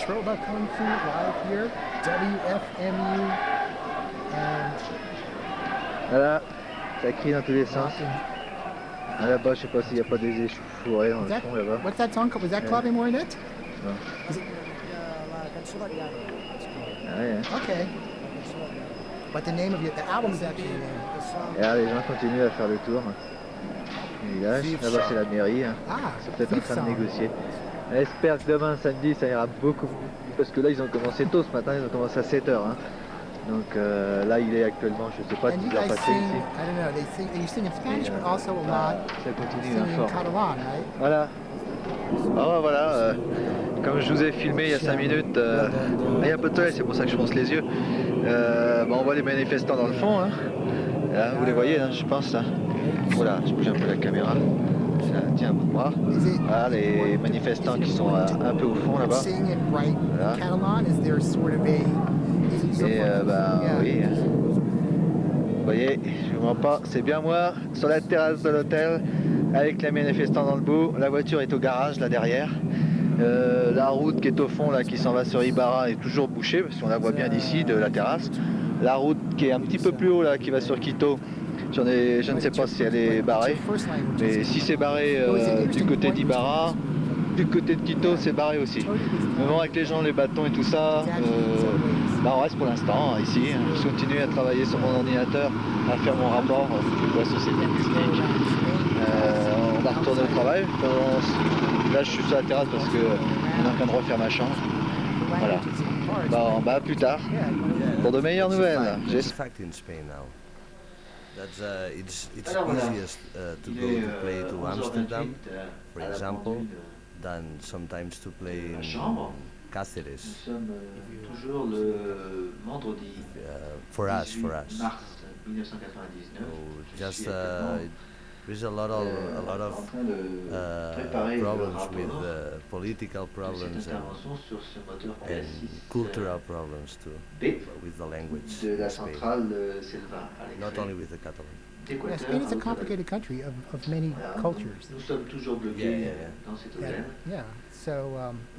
Throwback Kung Fu live here, WFMU, and Voilà, ça crie dans tous les sens. Ah, là-bas, je sais pas s'il n'y a pas des échauffourées dans le fond là-bas. what's that song called? Was that Clave Morinette? Non. Is it? Ah ouais, hein. Okay. But the name of the album is actually Et là, les gens continuent à faire le tour. Du village. Là-bas, c'est la mairie. Hein. Ah, Ils sont peut-être en train de négocier. J'espère que demain, samedi, ça ira beaucoup mieux. Parce que là, ils ont commencé tôt ce matin, ils ont commencé à 7h. Hein. Donc là, il est actuellement, je sais pas, And you 10h guys passé sing, ici. I don't know, you sing in Spanish, but also a lot Ça continue singing in fort. Catalan, right? Voilà. Alors voilà, comme je vous ai filmé il y a 5 minutes, il y a un peu de soleil, c'est pour ça que je fronce les yeux. On voit les manifestants dans le fond. Hein. Là, vous les voyez, hein, je pense. Là. Voilà, je bouge un peu la caméra. Ça tient un bout de moi. Voilà, les manifestants qui sont un peu au fond là-bas. Voilà. Et oui. Vous voyez, je ne mens pas, c'est bien moi, sur la terrasse de l'hôtel, avec les manifestants dans le bout. La voiture est au garage, là derrière. La route qui est au fond, là, qui s'en va sur Ibarra, est toujours bouchée, parce qu'on la voit bien d'ici, de la terrasse. La route qui est un petit peu plus haut, là, qui va sur Quito, je ne sais pas si elle est barrée. Mais si c'est barré du côté d'Ibarra, du côté de Quito, c'est barré aussi. Mais bon, avec les gens, les bâtons et tout ça, on reste pour l'instant ici. Je continue à travailler sur mon ordinateur, à faire mon rapport de la société mystique. On va retourner au travail. Là, je suis sur la terrasse parce qu'on est en train de refaire ma chambre. Voilà. Plus tard, pour de meilleures nouvelles. It's easiest to go to play to Amsterdam, for example, than sometimes to play in Cáceres. Nous sommes toujours le vendredi For us. mars 1999. Just there's a lot of problems with political problems and cultural problems too, with the language. De la in Spain. centrale Selva. Not only with the Catalan. Yeah, Spain is a complicated country of many cultures. Nous sommes toujours bloqués dans cet hôtel. Yeah. So,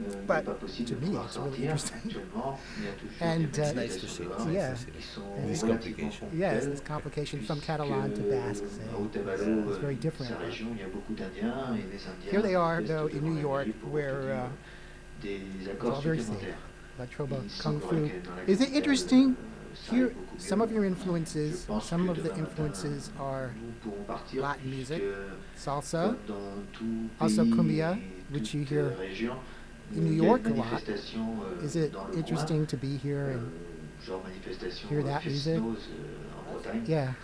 Il but n'est pas possible to de me, pouvoir it's really sortir interesting. actuellement. Il y a toujours And, des it's nice to see. manifestations Yeah. qui sont This relativement complication. Yes, ponctuelles, this complication from puisque Catalan to Basque. à Otavalo, It's very different. sa région, il y a beaucoup d'Indiens et les Indiens Here they are, restent though, in devant New la York, grille pour where obtenir des it's accords all very safe. supplémentaires. La Troba Il Kung semblerait Fu. que dans la Is it capitale, interesting? ça Here, aille beaucoup some mieux. of your influences, Je pense some que of the demain matin, influences are nous pourrons partir Latin music, puisque, salsa, comme dans tout also pays cumbia, et which toute you hear région, in New il y a York une a lot. manifestation, Is it dans le interesting to be here? coin, And genre manifestation hear that music? fest-noz, en Bretagne, yeah,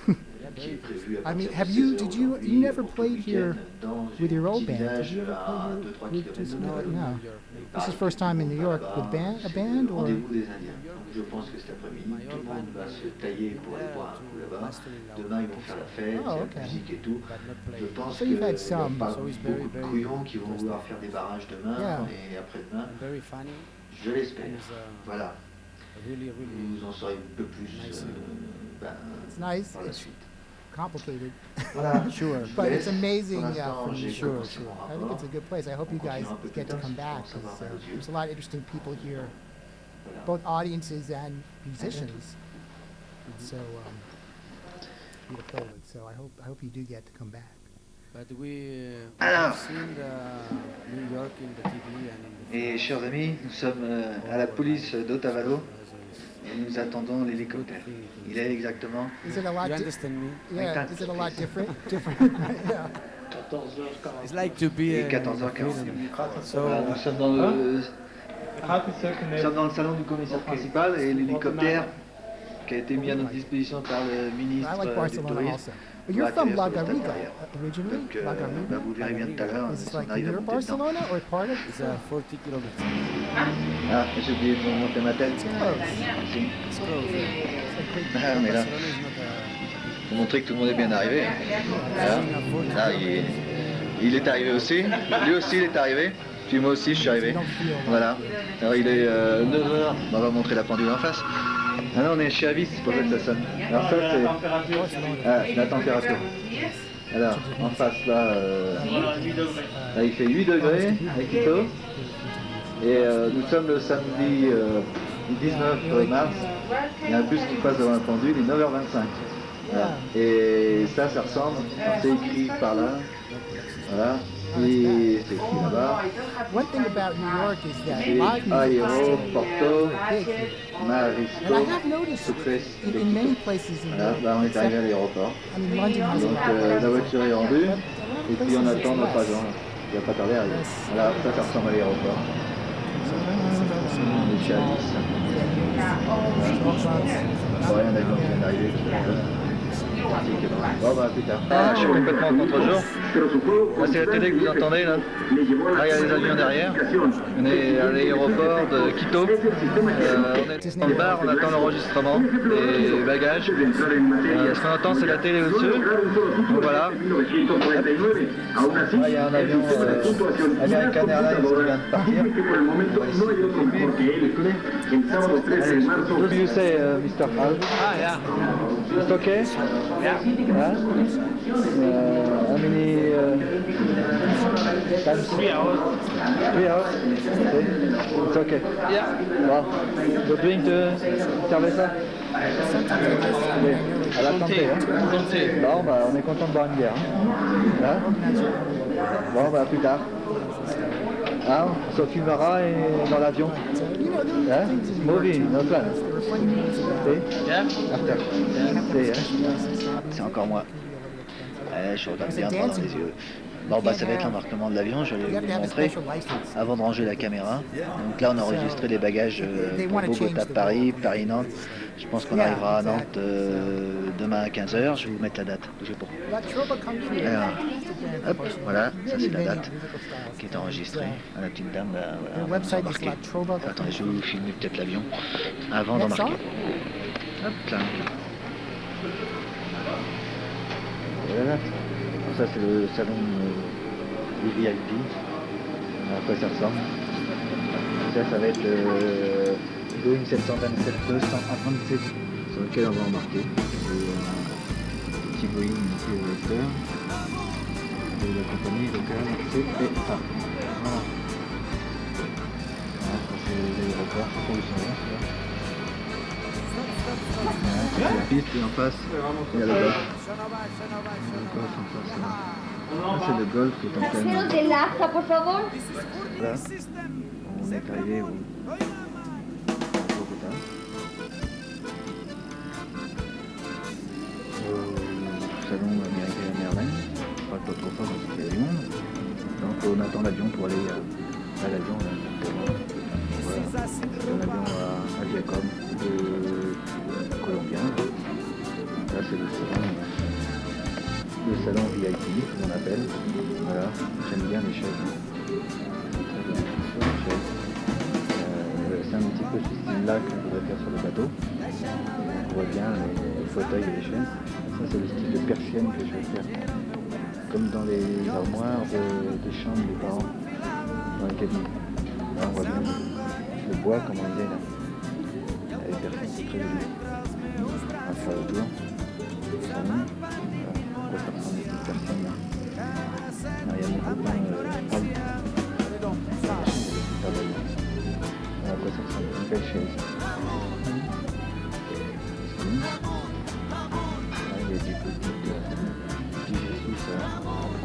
qui est prévue à I mean, partir have de you 16 did heures you aujourd'hui you never pour tout played le week-end here dans with your un old petit band? Did village you ever à play 2-3 here with kilomètres just de Otavalo. no? Et This is pareil, first time in New York là-bas, with band, a c'est band, le or rendez-vous des Indiens. Donc je pense que cet après-midi, tout le monde va se tailler pour aller boire un coup là-bas. Demain, ils vont faire la fête, Oh, la okay. musique et tout. Je pense So qu'il you've n'y a had some. pas So it's beaucoup de very, couillons qui vont vouloir faire des barrages demain Yeah. et après-demain. Very funny. Je l'espère. And it's, Voilà. really, really Vous en saurez un peu plus Nice. It's nice. par la It's suite. complicated, Voilà. Sure. Je but laisse. it's amazing. Pour l'instant, From j'ai Sure, commencé mon I think rapport. it's a good place. I hope you guys Continuons un peu plus get to tard, come si back je commence à 'cause, avoir mal aux yeux. there's a lot of interesting people here, Voilà. both audiences and musicians. So beautiful. So I hope you do get to come back. But we Alors. have seen the New York in the TV and in the Et chers amis, nous sommes à la police d'Otavalo et nous attendons l'hélicoptère. Il est exactement Is it a lot? You understand me? Yeah. Is it a lot different? Different. Yeah. It's like to be Et 14h40. So Voilà, nous sommes dans le salon du commissaire principal et l'hélicoptère qui a été mis à notre disposition par le ministre I like du Barcelona Tourisme. also. But you're from va La atterrir sur le stade Garriga derrière. originally. Donc, La Garriga. vous verrez bien tout à l'heure, Is it si on like arrive à near monter dedans. Barcelona or part of? it's 40 kilometers. Ah, j'ai oublié de monter ma tête. It's close. Si. It's close. It's like Ah, mais là, Barcelona is not pour montrer que tout le monde est bien arrivé. Voilà. Là, il est arrivé aussi. Lui aussi, il est arrivé. Puis moi aussi, je suis arrivé. Voilà. Alors, il est 9h. On va montrer la pendule en face. Ah non, on est chez Avis, c'est pour ça que ça sonne. Alors ça, c'est la température. Alors, en face, là, là, il fait 8 degrés à Quito. Et nous sommes le samedi 19 mars. Il y a un bus qui passe devant la pendule, il est 9h25. Voilà. Et ça ressemble, c'est écrit par là. Voilà. Et c'est écrit là-bas. One thing about New York is that Et live music Aero, is Porto, big here. And Marisco, I have noticed Sucres, in many places in Voilà, Europe, là on est arrivé à l'aéroport. I mean, London has a Donc lot. la voiture est rendue But et other puis on places attend it's notre less. agent. Il va pas tarder à arriver. Voilà, ça ressemble à l'aéroport. On est chez Alice. Bon, il y en a qui viennent d'arriver tout à l'heure. Bon bah plus tard. Ah, je suis complètement en contre-jour. Là c'est la télé que vous entendez là. Là il y a les avions derrière. On est à l'aéroport de Quito. On est dans le bar, on attend l'enregistrement des bagages. Ce qu'on entend c'est la télé au-dessus. Donc voilà. Là il y a un avion American Airlines qui vient de partir. What do you say, Mr. Hall? Yeah. It's okay? Yeah. Huh? How many times? 3 hours. 3 hours? Okay. It's okay. Yeah. Bon. You're doing the cerveza? Oui. À la santé, hein? Santé. Bon, bah, on est content de boire une bière. Hein? Bon, bah, plus tard. Hein? On se filmera dans l'avion. Hein? Movie, no plan. Yeah. After. C'est encore moi. Je regarde bien droit dans les yeux. Bon bah ça va être l'embarquement de l'avion, je vais vous montrer avant de ranger la caméra. Donc là on a enregistré les bagages pour Bogota, Paris, Paris-Nantes. Je pense qu'on arrivera à Nantes demain à 15h, je vais vous mettre la date, bougez pas. Alors, hop, voilà, ça c'est la date qui est enregistrée. Ah, la petite dame, là, voilà, on va embarquer. Attendez, je vais vous filmer peut-être l'avion avant d'embarquer. Hop là. Voilà. Ça c'est le salon des VIP. À quoi ça ressemble. Ça va être le Boeing 727-200 sur lequel on va embarquer. C'est petit Boeing ici au vecteur. Et la compagnie locale CPA. Voilà. Voilà, ça c'est l'aéroport, je sais pas où ils sont là. Voilà, la piste et en face, il y a le golf. C'est le golf qui est en pleine. Caseros de Laxa, por favor. Là, on est arrivé au Bogota. Au salon American Airlines. Je parle pas trop fort parce qu'il y a du monde. Donc on attend l'avion pour aller à l'avion. Voilà. C'est un avion à Viacom de Colombien. Là c'est le salon VIP qu'on appelle. Voilà, j'aime bien les chaises. C'est un petit peu ce style-là qu'on pourrait faire sur le bateau. On voit bien les fauteuils et les chaises. Ça c'est le style de persienne que je vais faire. Comme dans les armoires des chambres des parents, dans les cabines. Là on voit bien le bois comme on est là. Les persiennes c'est très joli. On va faire le tour. Ça ressemble à des petites personnes là. Il y a mon copain Paul. Voilà à quoi ça ressemble, une belle chaise. Là il y a des petits gestus à prendre.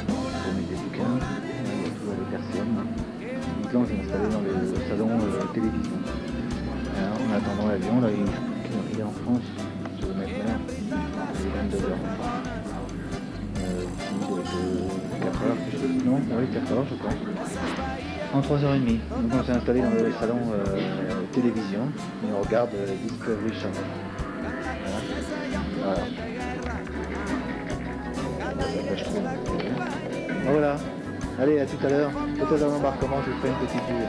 On met des bouquins, il y a toujours les persiennes. Donc là on s'est installé dans le salon télévision. Alors, en attendant l'avion, là il est en France. Je vais mettre là, il est 22h. Ici, il doit être 4h, non, oui, 4h je crois. En 3h30. Donc on s'est installé dans le salon télévision et on regarde Discovery Channel. Voilà. Voilà. Allez, à tout à l'heure. Peut-être à l'embarquement, je vous ferai une petite vue.